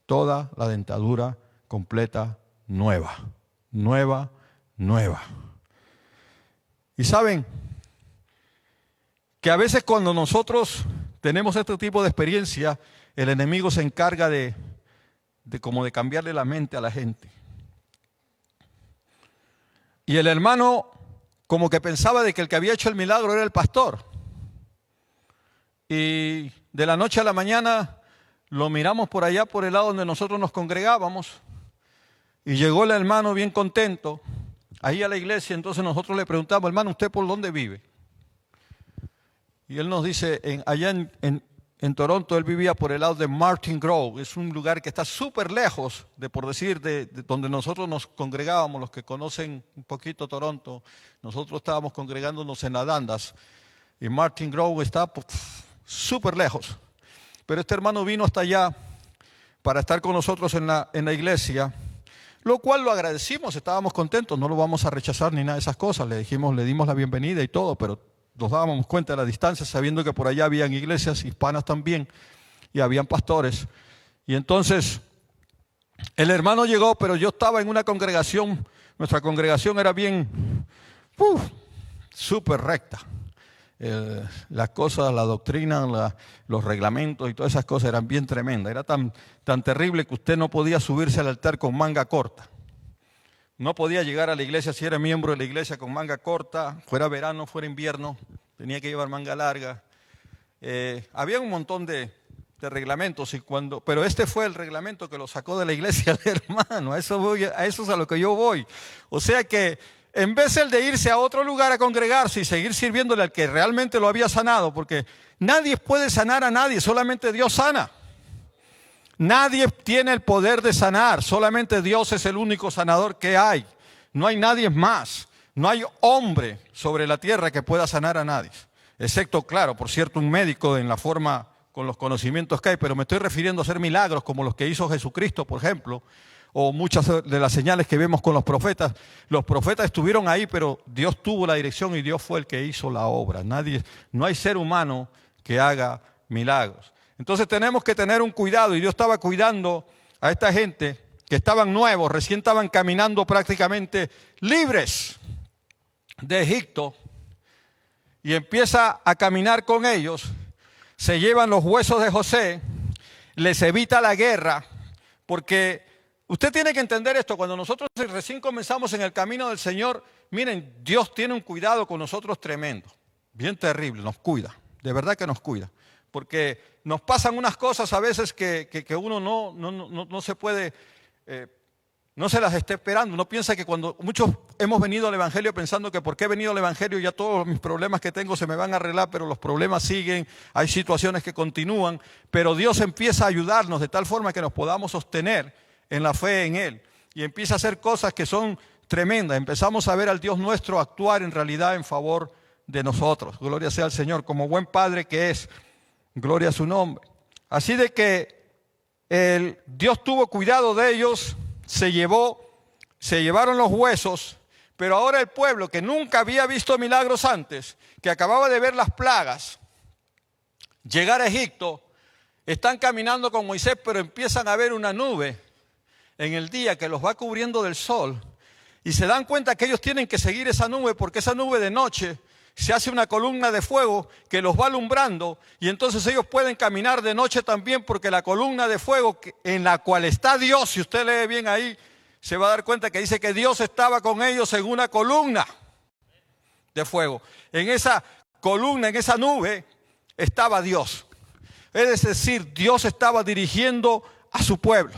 toda la dentadura completa nueva. Y saben que a veces cuando nosotros tenemos este tipo de experiencia, el enemigo se encarga de cambiarle la mente a la gente. Y el hermano como que pensaba de que el que había hecho el milagro era el pastor. Y de la noche a la mañana lo miramos por allá, por el lado donde nosotros nos congregábamos, y llegó el hermano bien contento ahí a la iglesia. Entonces nosotros le preguntamos: hermano, ¿usted por dónde vive? Y él nos dice, allá en Toronto, él vivía por el lado de Martin Grove. Es un lugar que está súper lejos de donde nosotros nos congregábamos. Los que conocen un poquito Toronto, nosotros estábamos congregándonos en la Dundas, y Martin Grove está súper lejos. Pero este hermano vino hasta allá para estar con nosotros en la iglesia, lo cual lo agradecimos, estábamos contentos, no lo vamos a rechazar ni nada de esas cosas. Le dimos la bienvenida y todo, pero nos dábamos cuenta de la distancia, sabiendo que por allá habían iglesias hispanas también y habían pastores. Y entonces el hermano llegó, pero yo estaba en una congregación, nuestra congregación era bien súper recta. Las cosas, la doctrina, los reglamentos y todas esas cosas eran bien tremendas. Era tan terrible que usted no podía subirse al altar con manga corta. No podía llegar a la iglesia si era miembro de la iglesia con manga corta, fuera verano, fuera invierno, tenía que llevar manga larga. Había un montón de reglamentos, pero este fue el reglamento que lo sacó de la iglesia el hermano. A eso es a lo que yo voy. O sea que en vez de irse a otro lugar a congregarse y seguir sirviéndole al que realmente lo había sanado, porque nadie puede sanar a nadie, solamente Dios sana. Nadie tiene el poder de sanar, solamente Dios es el único sanador que hay. No hay nadie más, no hay hombre sobre la tierra que pueda sanar a nadie. Excepto, claro, por cierto, un médico en la forma, con los conocimientos que hay, pero me estoy refiriendo a hacer milagros como los que hizo Jesucristo, por ejemplo, o muchas de las señales que vemos con los profetas. Los profetas estuvieron ahí, pero Dios tuvo la dirección y Dios fue el que hizo la obra. No hay ser humano que haga milagros. Entonces tenemos que tener un cuidado, y Dios estaba cuidando a esta gente que estaban nuevos, recién estaban caminando prácticamente libres de Egipto, y empieza a caminar con ellos. Se llevan los huesos de José, les evita la guerra, Porque usted tiene que entender esto, cuando nosotros recién comenzamos en el camino del Señor, miren, Dios tiene un cuidado con nosotros tremendo, bien terrible, nos cuida, de verdad que nos cuida. Porque nos pasan unas cosas a veces que uno no se puede, no se las está esperando. Uno piensa que cuando muchos hemos venido al Evangelio pensando que porque he venido al Evangelio ya todos mis problemas que tengo se me van a arreglar, pero los problemas siguen, hay situaciones que continúan, pero Dios empieza a ayudarnos de tal forma que nos podamos sostener en la fe en Él. Y empieza a hacer cosas que son tremendas. Empezamos a ver al Dios nuestro actuar en realidad en favor de nosotros. Gloria sea al Señor, como buen Padre que es. Gloria a su nombre. Así de que Dios tuvo cuidado de ellos, se llevaron los huesos, pero ahora el pueblo que nunca había visto milagros antes, que acababa de ver las plagas, llegar a Egipto, están caminando con Moisés, pero empiezan a ver una nube en el día que los va cubriendo del sol, y se dan cuenta que ellos tienen que seguir esa nube, porque esa nube de noche se hace una columna de fuego que los va alumbrando, y entonces ellos pueden caminar de noche también, porque la columna de fuego en la cual está Dios, si usted lee bien ahí, se va a dar cuenta que dice que Dios estaba con ellos en una columna de fuego. En esa columna, en esa nube, estaba Dios. Es decir, Dios estaba dirigiendo a su pueblo.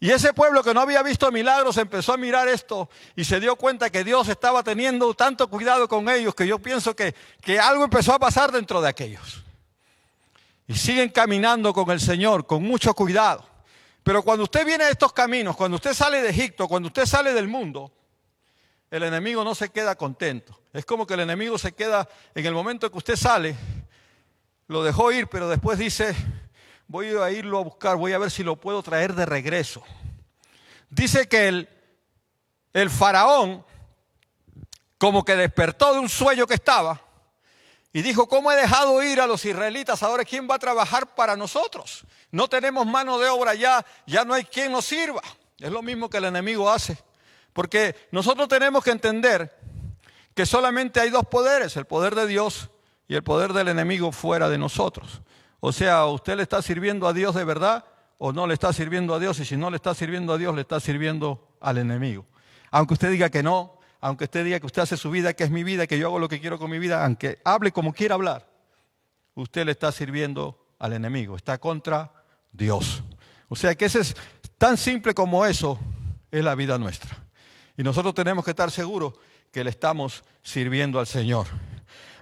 Y ese pueblo que no había visto milagros empezó a mirar esto y se dio cuenta que Dios estaba teniendo tanto cuidado con ellos que yo pienso que algo empezó a pasar dentro de aquellos. Y siguen caminando con el Señor con mucho cuidado. Pero cuando usted viene a estos caminos, cuando usted sale de Egipto, cuando usted sale del mundo, el enemigo no se queda contento. Es como que el enemigo se queda en el momento que usted sale, lo dejó ir, pero después dice: voy a irlo a buscar, voy a ver si lo puedo traer de regreso. Dice que el faraón como que despertó de un sueño que estaba y dijo: ¿cómo he dejado ir a los israelitas? Ahora ¿quién va a trabajar para nosotros? No tenemos mano de obra ya no hay quien nos sirva. Es lo mismo que el enemigo hace. Porque nosotros tenemos que entender que solamente hay dos poderes, el poder de Dios y el poder del enemigo fuera de nosotros. O sea, ¿usted le está sirviendo a Dios de verdad o no le está sirviendo a Dios? Y si no le está sirviendo a Dios, le está sirviendo al enemigo. Aunque usted diga que no, aunque usted diga que usted hace su vida, que es mi vida, que yo hago lo que quiero con mi vida, aunque hable como quiera hablar, usted le está sirviendo al enemigo, está contra Dios. O sea que ese es tan simple como eso, es la vida nuestra. Y nosotros tenemos que estar seguros que le estamos sirviendo al Señor.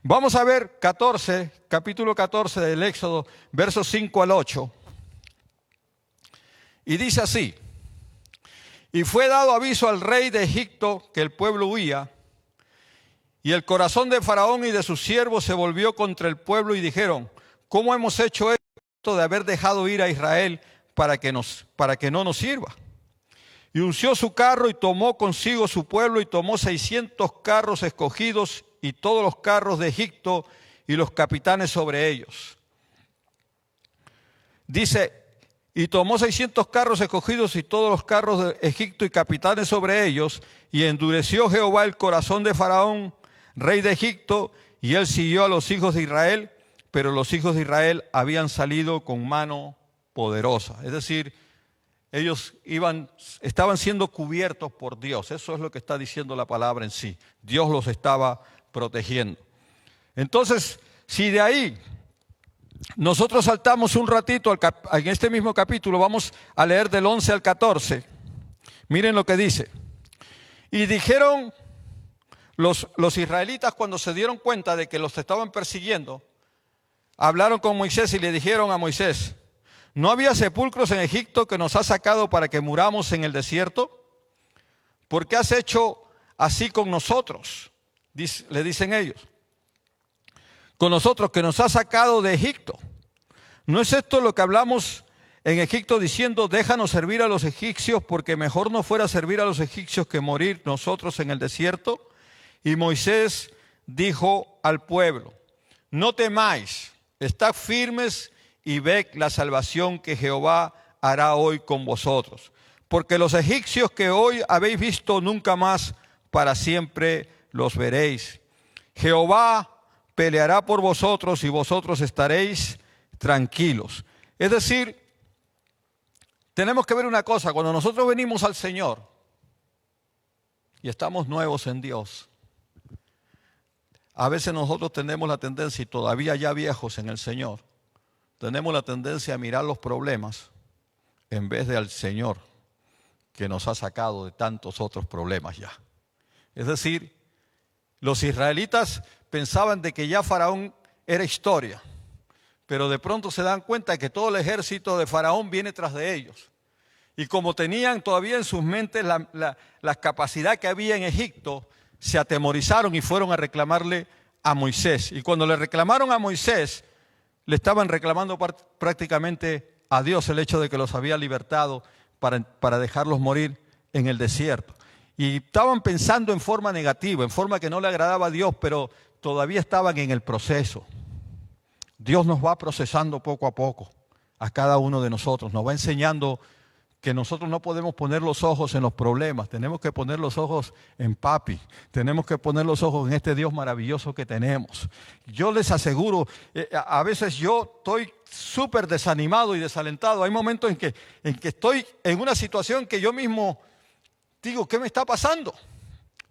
Vamos a ver capítulo 14 del Éxodo, versos 5 al 8. Y dice así: y fue dado aviso al rey de Egipto que el pueblo huía, y el corazón de Faraón y de sus siervos se volvió contra el pueblo y dijeron: ¿cómo hemos hecho esto de haber dejado ir a Israel para que no nos sirva? Y unció su carro y tomó consigo su pueblo y tomó 600 carros escogidos y todos los carros de Egipto y los capitanes sobre ellos. Dice: y tomó 600 carros escogidos y todos los carros de Egipto y capitanes sobre ellos, y endureció Jehová el corazón de Faraón, rey de Egipto, y él siguió a los hijos de Israel, pero los hijos de Israel habían salido con mano poderosa. Es decir, ellos estaban siendo cubiertos por Dios. Eso es lo que está diciendo la palabra en sí. Dios los estaba protegiendo. Entonces, si de ahí nosotros saltamos un ratito en este mismo capítulo, vamos a leer del 11 al 14. Miren lo que dice. Y dijeron los israelitas, cuando se dieron cuenta de que los estaban persiguiendo, hablaron con Moisés y le dijeron a Moisés: ¿no había sepulcros en Egipto que nos has sacado para que muramos en el desierto? ¿Por qué has hecho así con nosotros? Le dicen ellos. Con nosotros, que nos has sacado de Egipto. ¿No es esto lo que hablamos en Egipto diciendo: déjanos servir a los egipcios, porque mejor nos fuera servir a los egipcios que morir nosotros en el desierto? Y Moisés dijo al pueblo: no temáis, estad firmes y ved la salvación que Jehová hará hoy con vosotros. Porque los egipcios que hoy habéis visto, nunca más para siempre los veréis. Jehová peleará por vosotros y vosotros estaréis tranquilos. Es decir, tenemos que ver una cosa, cuando nosotros venimos al Señor y estamos nuevos en Dios, a veces nosotros tenemos la tendencia, y todavía ya viejos en el Señor, tenemos la tendencia a mirar los problemas en vez de al Señor que nos ha sacado de tantos otros problemas ya. Es decir, los israelitas pensaban de que ya Faraón era historia, pero de pronto se dan cuenta que todo el ejército de Faraón viene tras de ellos. Y como tenían todavía en sus mentes la capacidad que había en Egipto, se atemorizaron y fueron a reclamarle a Moisés. Y cuando le reclamaron a Moisés, le estaban reclamando prácticamente a Dios el hecho de que los había libertado para dejarlos morir en el desierto. Y estaban pensando en forma negativa, en forma que no le agradaba a Dios, pero todavía estaban en el proceso. Dios nos va procesando poco a poco a cada uno de nosotros, nos va enseñando que nosotros no podemos poner los ojos en los problemas, tenemos que poner los ojos en Papi, tenemos que poner los ojos en este Dios maravilloso que tenemos. Yo les aseguro, a veces yo estoy súper desanimado y desalentado. Hay momentos en que estoy en una situación que yo mismo digo, ¿qué me está pasando?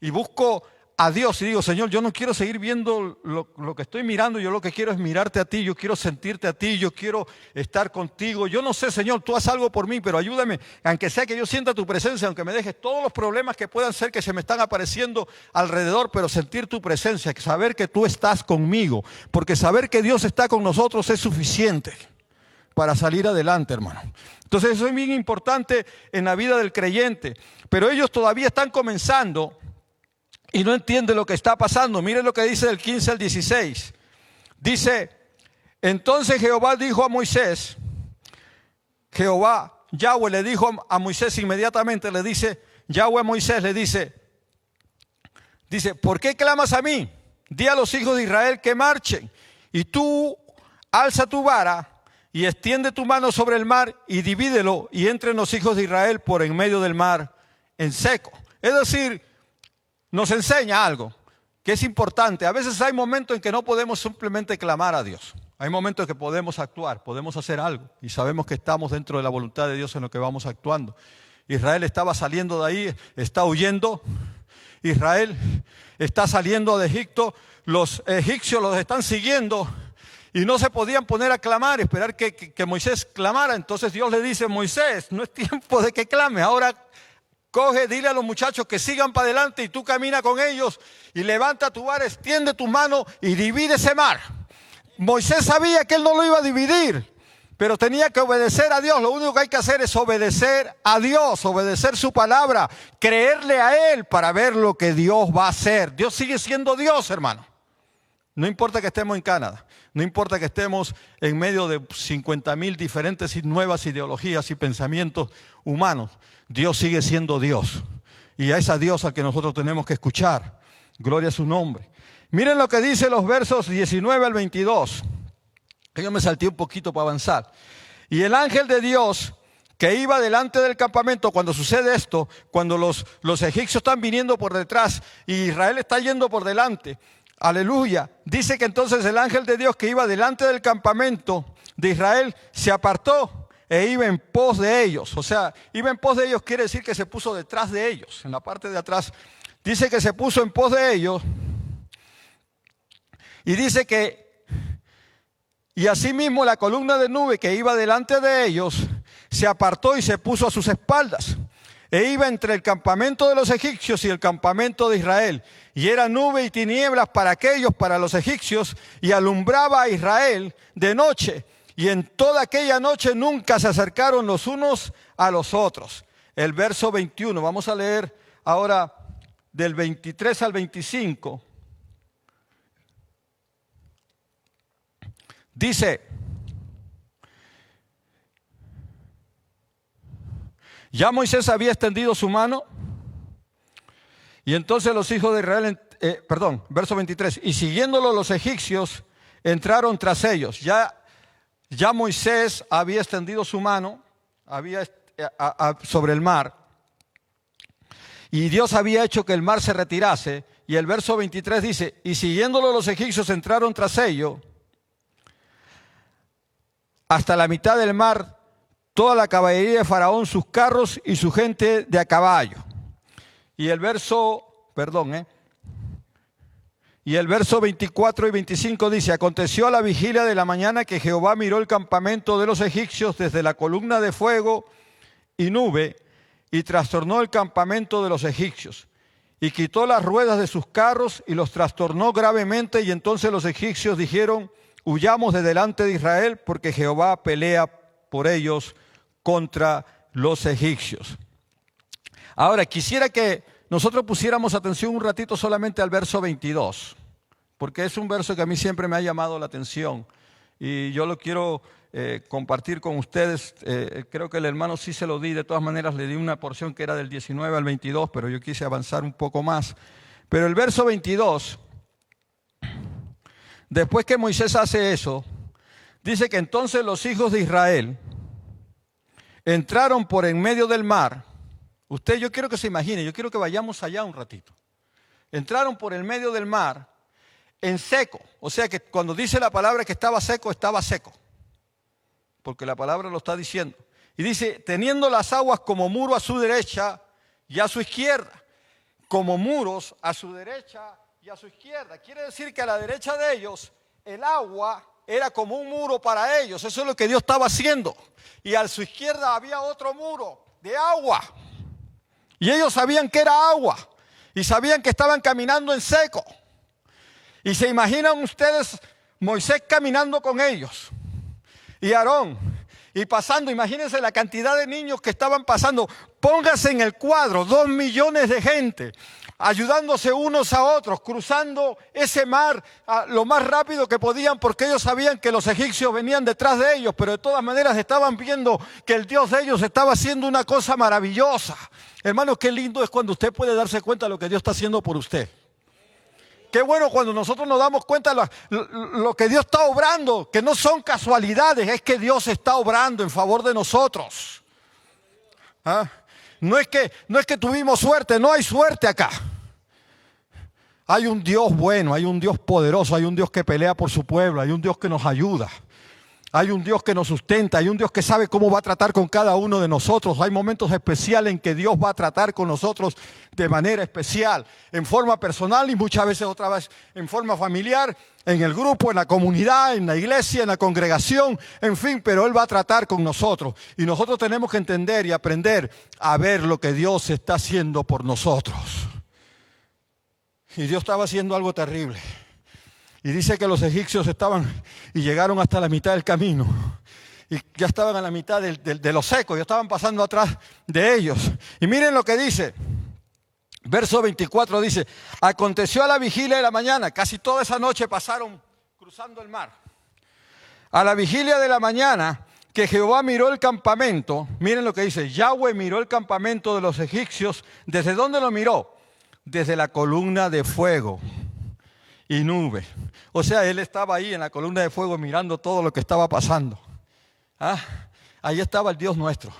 Y busco a Dios y digo, Señor, yo no quiero seguir viendo lo que estoy mirando, yo lo que quiero es mirarte a ti, yo quiero sentirte a ti, yo quiero estar contigo. Yo no sé, Señor, tú haz algo por mí, pero ayúdame, aunque sea que yo sienta tu presencia, aunque me dejes todos los problemas que puedan ser que se me están apareciendo alrededor, pero sentir tu presencia, saber que tú estás conmigo, porque saber que Dios está con nosotros es suficiente para salir adelante, hermano. Entonces eso es bien importante en la vida del creyente, pero ellos todavía están comenzando y no entiende lo que está pasando. Miren lo que dice del 15 al 16. Dice, entonces Jehová dijo a Moisés, Yahweh le dijo a Moisés inmediatamente, le dice, Yahweh a Moisés le dice, ¿por qué clamas a mí? Di a los hijos de Israel que marchen, y tú alza tu vara y extiende tu mano sobre el mar y divídelo, y entren los hijos de Israel por en medio del mar en seco. Es decir, nos enseña algo que es importante. A veces hay momentos en que no podemos simplemente clamar a Dios. Hay momentos en que podemos actuar, podemos hacer algo y sabemos que estamos dentro de la voluntad de Dios en lo que vamos actuando. Israel estaba saliendo de ahí, está huyendo. Israel está saliendo de Egipto, los egipcios los están siguiendo y no se podían poner a clamar, esperar que Moisés clamara. Entonces Dios le dice, Moisés, no es tiempo de que clame, ahora coge, dile a los muchachos que sigan para adelante y tú camina con ellos y levanta tu vara, extiende tu mano y divide ese mar. Moisés sabía que él no lo iba a dividir, pero tenía que obedecer a Dios. Lo único que hay que hacer es obedecer a Dios, obedecer su palabra, creerle a Él para ver lo que Dios va a hacer. Dios sigue siendo Dios, hermano. No importa que estemos en Canadá, no importa que estemos en medio de 50,000 diferentes y nuevas ideologías y pensamientos humanos, Dios sigue siendo Dios. Y a esa Dios al que nosotros tenemos que escuchar. Gloria a su nombre. Miren lo que dice los versos 19 al 22. Yo me salté un poquito para avanzar. Y el ángel de Dios que iba delante del campamento, cuando sucede esto, cuando los egipcios están viniendo por detrás y Israel está yendo por delante, aleluya, dice que entonces el ángel de Dios que iba delante del campamento de Israel se apartó e iba en pos de ellos. O sea, iba en pos de ellos quiere decir que se puso detrás de ellos, en la parte de atrás. Dice que se puso en pos de ellos y dice que, y asimismo la columna de nube que iba delante de ellos se apartó y se puso a sus espaldas. E iba entre el campamento de los egipcios y el campamento de Israel. Y era nube y tinieblas para aquellos, para los egipcios, y alumbraba a Israel de noche. Y en toda aquella noche nunca se acercaron los unos a los otros. El verso 21, vamos a leer ahora del 23 al 25. Dice, ya Moisés había extendido su mano y entonces los hijos de Israel, verso 23, y siguiéndolo los egipcios entraron tras ellos. Ya Moisés había extendido su mano sobre el mar y Dios había hecho que el mar se retirase. Y el verso 23 dice, y siguiéndolo los egipcios entraron tras ellos hasta la mitad del mar. toda la caballería de Faraón, sus carros y su gente de a caballo. Y el verso 24 y 25 dice: aconteció a la vigilia de la mañana que Jehová miró el campamento de los egipcios desde la columna de fuego y nube, y trastornó el campamento de los egipcios, y quitó las ruedas de sus carros y los trastornó gravemente. Y entonces los egipcios dijeron: huyamos de delante de Israel, porque Jehová pelea por ellos contra los egipcios. Ahora, quisiera que nosotros pusiéramos atención un ratito solamente al verso 22, porque es un verso que a mí siempre me ha llamado la atención y yo lo quiero compartir con ustedes. Creo que el hermano sí se lo di, de todas maneras le di una porción que era del 19 al 22, pero yo quise avanzar un poco más. Pero el verso 22, después que Moisés hace eso, dice que entonces los hijos de Israel entraron por en medio del mar. Yo quiero que se imagine, yo quiero que vayamos allá un ratito. Entraron por el medio del mar en seco. O sea que cuando dice la palabra que estaba seco, porque la palabra lo está diciendo. Y dice, teniendo las aguas como muro a su derecha y a su izquierda. Como muros a su derecha y a su izquierda. Quiere decir que a la derecha de ellos el agua era como un muro para ellos. Eso es lo que Dios estaba haciendo. Y a su izquierda había otro muro de agua. Y ellos sabían que era agua. Y sabían que estaban caminando en seco. Y se imaginan ustedes Moisés caminando con ellos. Y Aarón. Y pasando, imagínense la cantidad de niños que estaban pasando. Póngase en el cuadro, 2 millones de gente, ayudándose unos a otros, cruzando ese mar lo más rápido que podían, porque ellos sabían que los egipcios venían detrás de ellos, pero de todas maneras estaban viendo que el Dios de ellos estaba haciendo una cosa maravillosa. Hermanos, qué lindo es cuando usted puede darse cuenta de lo que Dios está haciendo por usted. Qué bueno cuando nosotros nos damos cuenta de lo que Dios está obrando, que no son casualidades, es que Dios está obrando en favor de nosotros. ¿Ah? No es que tuvimos suerte, no hay suerte acá. Hay un Dios bueno, hay un Dios poderoso, hay un Dios que pelea por su pueblo, hay un Dios que nos ayuda. Hay un Dios que nos sustenta, hay un Dios que sabe cómo va a tratar con cada uno de nosotros. Hay momentos especiales en que Dios va a tratar con nosotros de manera especial, en forma personal y muchas veces otra vez en forma familiar, en el grupo, en la comunidad, en la iglesia, en la congregación, en fin, pero Él va a tratar con nosotros. Y nosotros tenemos que entender y aprender a ver lo que Dios está haciendo por nosotros. Y Dios estaba haciendo algo terrible. Y dice que los egipcios estaban y llegaron hasta la mitad del camino. Y ya estaban a la mitad de lo seco, ya estaban pasando atrás de ellos. Y miren lo que dice. Verso 24 dice, aconteció a la vigilia de la mañana, casi toda esa noche pasaron cruzando el mar. A la vigilia de la mañana que Jehová miró el campamento, miren lo que dice, Yahweh miró el campamento de los egipcios. ¿Desde dónde lo miró? Desde la columna de fuego y nube. O sea, él estaba ahí en la columna de fuego mirando todo lo que estaba pasando. Ahí estaba el Dios nuestro.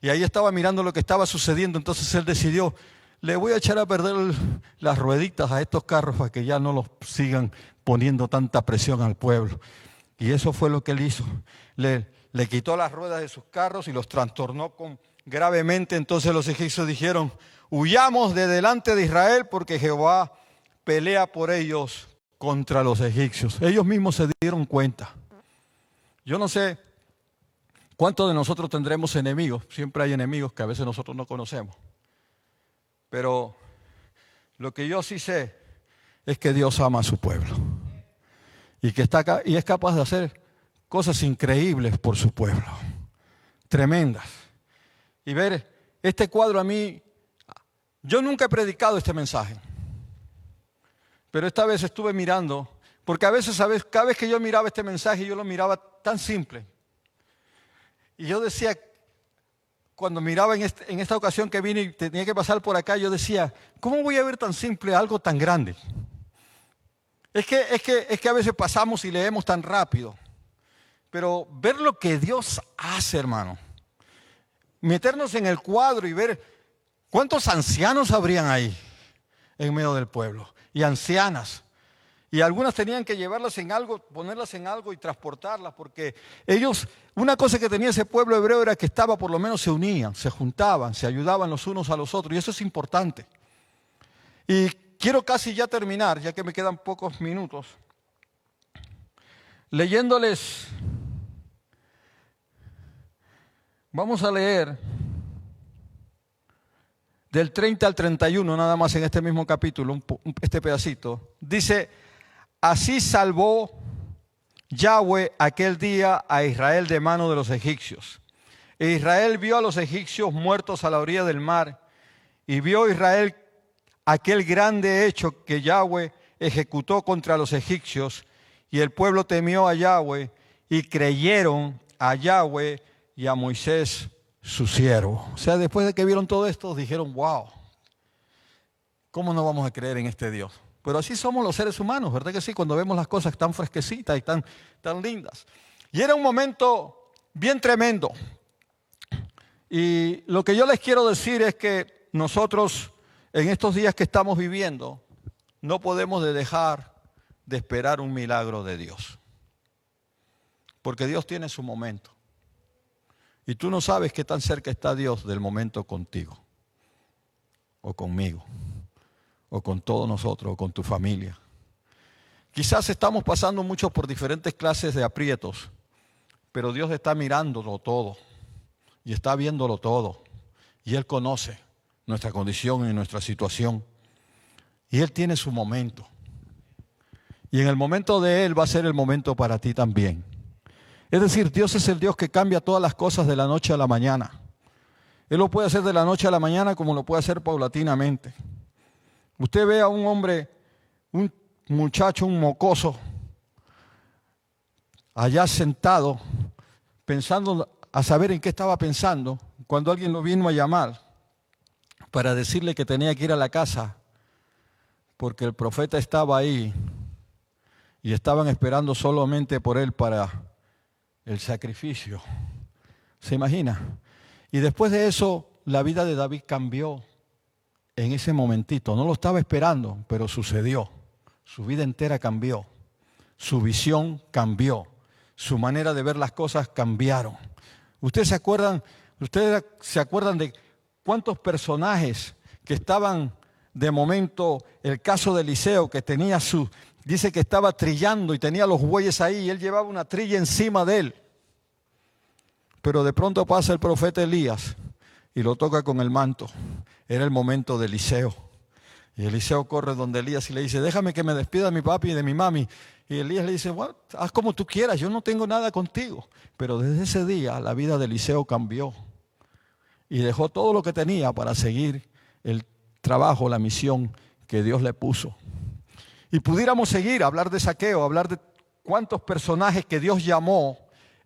Y ahí estaba mirando lo que estaba sucediendo. Entonces él decidió, le voy a echar a perder las rueditas a estos carros para que ya no los sigan poniendo tanta presión al pueblo. Y eso fue lo que él hizo. Le quitó las ruedas de sus carros y los trastornó gravemente. Entonces los egipcios dijeron, huyamos de delante de Israel porque Jehová pelea por ellos contra los egipcios. Ellos mismos se dieron cuenta. Yo no sé cuántos de nosotros tendremos enemigos. Siempre hay enemigos que a veces nosotros no conocemos. Pero lo que yo sí sé es que Dios ama a su pueblo. Y que está acá y es capaz de hacer cosas increíbles por su pueblo. Tremendas. Y ver este cuadro a mí, yo nunca he predicado este mensaje. Pero esta vez estuve mirando, porque a veces, cada vez que yo miraba este mensaje, yo lo miraba tan simple. Y yo decía, cuando miraba en esta ocasión que vine y tenía que pasar por acá, yo decía, ¿cómo voy a ver tan simple algo tan grande? Es que a veces pasamos y leemos tan rápido. Pero ver lo que Dios hace, hermano. Meternos en el cuadro y ver cuántos ancianos habrían ahí en medio del pueblo. Y ancianas. Y algunas tenían que llevarlas en algo, ponerlas en algo y transportarlas, porque ellos, una cosa que tenía ese pueblo hebreo era que estaba, por lo menos se unían, se juntaban, se ayudaban los unos a los otros, y eso es importante. Y quiero casi ya terminar, ya que me quedan pocos minutos, leyéndoles, vamos a leer del 30 al 31, nada más en este mismo capítulo, este pedacito. Dice: así salvó Yahweh aquel día a Israel de mano de los egipcios. E Israel vio a los egipcios muertos a la orilla del mar, y vio Israel aquel grande hecho que Yahweh ejecutó contra los egipcios, y el pueblo temió a Yahweh, y creyeron a Yahweh y a Moisés su siervo. O sea, después de que vieron todo esto, dijeron: wow, ¿cómo no vamos a creer en este Dios? Pero así somos los seres humanos, ¿verdad que sí? Cuando vemos las cosas tan fresquecitas y tan lindas. Y era un momento bien tremendo. Y lo que yo les quiero decir es que nosotros, en estos días que estamos viviendo, no podemos dejar de esperar un milagro de Dios. Porque Dios tiene su momento. Y tú no sabes qué tan cerca está Dios del momento contigo, o conmigo, o con todos nosotros, o con tu familia. Quizás estamos pasando mucho por diferentes clases de aprietos, pero Dios está mirándolo todo, y está viéndolo todo, y Él conoce nuestra condición y nuestra situación, y Él tiene su momento. Y en el momento de Él va a ser el momento para ti también. Es decir, Dios es el Dios que cambia todas las cosas de la noche a la mañana. Él lo puede hacer de la noche a la mañana como lo puede hacer paulatinamente. Usted ve a un hombre, un muchacho, un mocoso, allá sentado, pensando a saber en qué estaba pensando, cuando alguien lo vino a llamar para decirle que tenía que ir a la casa, porque el profeta estaba ahí y estaban esperando solamente por él para el sacrificio. ¿Se imagina? Y después de eso, la vida de David cambió en ese momentito. No lo estaba esperando, pero sucedió. Su vida entera cambió. Su visión cambió. Su manera de ver las cosas cambiaron. Ustedes se acuerdan de cuántos personajes que estaban de momento, el caso de Eliseo, que tenía dice que estaba trillando y tenía los bueyes ahí y él llevaba una trilla encima de él. Pero de pronto pasa el profeta Elías y lo toca con el manto. Era el momento de Eliseo. Y Eliseo corre donde Elías y le dice: déjame que me despida de mi papi y de mi mami. Y Elías le dice: bueno, haz como tú quieras, yo no tengo nada contigo. Pero desde ese día la vida de Eliseo cambió. Y dejó todo lo que tenía para seguir el trabajo, la misión que Dios le puso. Y pudiéramos seguir, hablar de Zaqueo, hablar de cuántos personajes que Dios llamó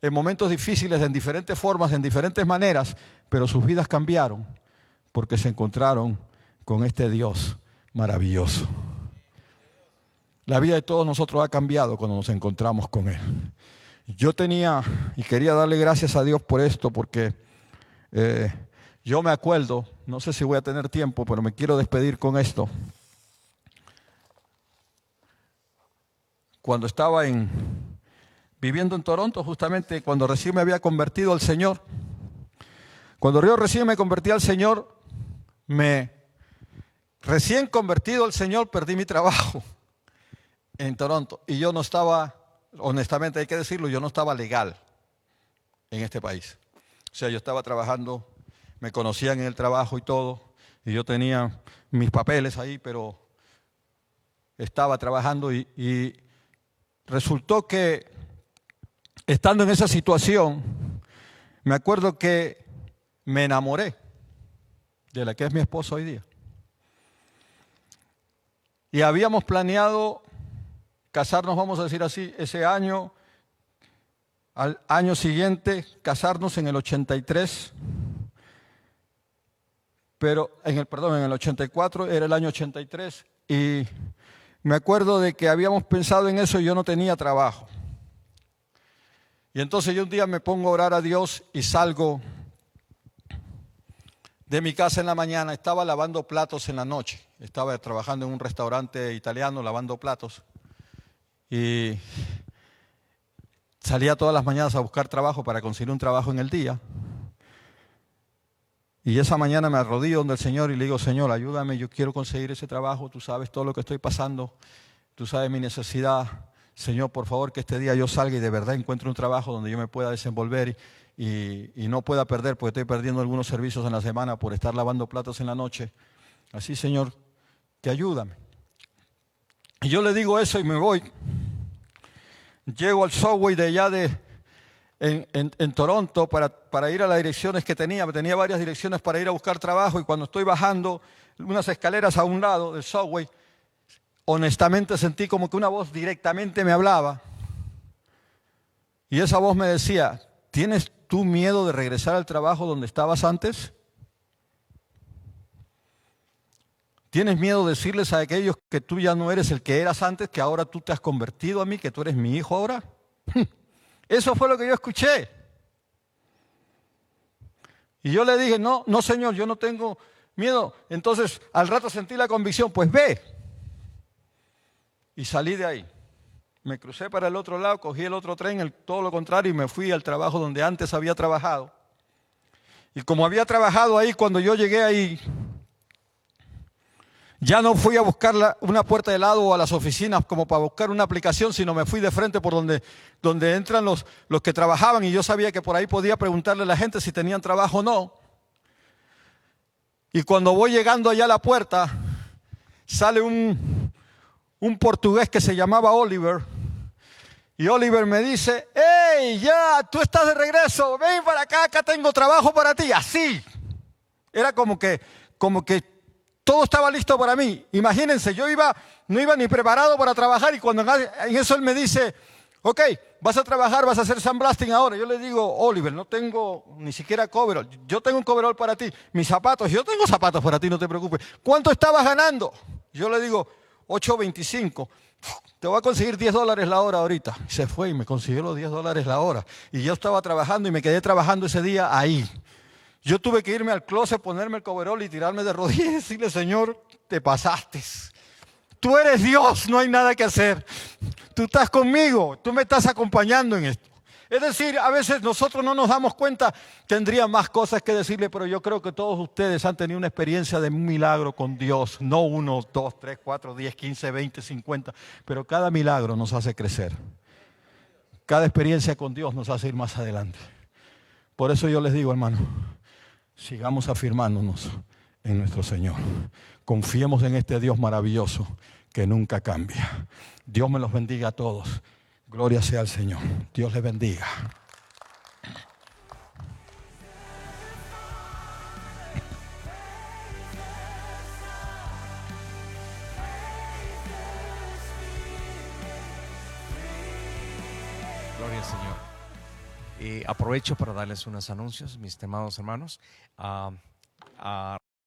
en momentos difíciles, en diferentes formas, en diferentes maneras, pero sus vidas cambiaron porque se encontraron con este Dios maravilloso. La vida de todos nosotros ha cambiado cuando nos encontramos con Él. Yo tenía y quería darle gracias a Dios por esto, porque yo me acuerdo, no sé si voy a tener tiempo, pero me quiero despedir con esto. Cuando estaba viviendo en Toronto, justamente cuando recién me había convertido al Señor. Cuando yo recién me convertí al Señor, recién convertido al Señor, perdí mi trabajo en Toronto. Y yo no estaba, honestamente hay que decirlo, yo no estaba legal en este país. O sea, yo estaba trabajando, me conocían en el trabajo y todo, y yo tenía mis papeles ahí, pero estaba trabajando y resultó que, estando en esa situación, me acuerdo que me enamoré de la que es mi esposa hoy día. Y habíamos planeado casarnos, vamos a decir así, ese año, al año siguiente, casarnos en el 83, pero en el 84, era el año 83, y me acuerdo de que habíamos pensado en eso y yo no tenía trabajo. Y entonces yo un día me pongo a orar a Dios y salgo de mi casa en la mañana. Estaba lavando platos en la noche. Estaba trabajando en un restaurante italiano lavando platos. y salía todas las mañanas a buscar trabajo para conseguir un trabajo en el día. Y esa mañana me arrodillo donde el Señor y le digo, Señor, ayúdame, yo quiero conseguir ese trabajo, tú sabes todo lo que estoy pasando, tú sabes mi necesidad. Señor, por favor, que este día yo salga y de verdad encuentre un trabajo donde yo me pueda desenvolver y no pueda perder, porque estoy perdiendo algunos servicios en la semana por estar lavando platos en la noche. Así, Señor, que ayúdame. Y yo le digo eso y me voy. Llego al subway de allá en Toronto para ir a las direcciones que tenía. Tenía varias direcciones para ir a buscar trabajo y cuando estoy bajando unas escaleras a un lado del subway, honestamente sentí como que una voz directamente me hablaba. Y esa voz me decía, ¿tienes tú miedo de regresar al trabajo donde estabas antes? ¿Tienes miedo de decirles a aquellos que tú ya no eres el que eras antes, que ahora tú te has convertido a mí, que tú eres mi hijo ahora? Eso fue lo que yo escuché. Y yo le dije, no, Señor, yo no tengo miedo. Entonces, al rato sentí la convicción, pues ve. Y salí de ahí. Me crucé para el otro lado, cogí el otro tren, todo lo contrario, y me fui al trabajo donde antes había trabajado. Y como había trabajado ahí, cuando yo llegué ahí, ya no fui a buscar una puerta de lado o a las oficinas como para buscar una aplicación, sino me fui de frente por donde entran los que trabajaban y yo sabía que por ahí podía preguntarle a la gente si tenían trabajo o no. Y cuando voy llegando allá a la puerta, sale un portugués que se llamaba Oliver. Y Oliver me dice, ¡hey, ya, tú estás de regreso! Ven para acá, acá tengo trabajo para ti. Así. Era como que todo estaba listo para mí. Imagínense, no iba ni preparado para trabajar y cuando en eso él me dice, ok, vas a trabajar, vas a hacer sandblasting ahora. Yo le digo, Oliver, no tengo ni siquiera coverall. Yo tengo un coverall para ti. Mis zapatos, yo tengo zapatos para ti, no te preocupes. ¿Cuánto estabas ganando? Yo le digo, $8.25. Te voy a conseguir $10 la hora ahorita. Y se fue y me consiguió los $10 la hora. Y yo estaba trabajando y me quedé trabajando ese día ahí. Yo tuve que irme al closet, ponerme el coverall y tirarme de rodillas y decirle, Señor, te pasaste. Tú eres Dios, no hay nada que hacer. Tú estás conmigo, tú me estás acompañando en esto. Es decir, a veces nosotros no nos damos cuenta, tendría más cosas que decirle, pero yo creo que todos ustedes han tenido una experiencia de un milagro con Dios. No 1, 2, 3, 4, 10, 15, 20, 50, pero cada milagro nos hace crecer. Cada experiencia con Dios nos hace ir más adelante. Por eso yo les digo, hermano, sigamos afirmándonos en nuestro Señor. Confiemos en este Dios maravilloso que nunca cambia. Dios me los bendiga a todos. Gloria sea al Señor. Dios les bendiga. Gloria al Señor. Aprovecho para darles unos anuncios, mis estimados hermanos.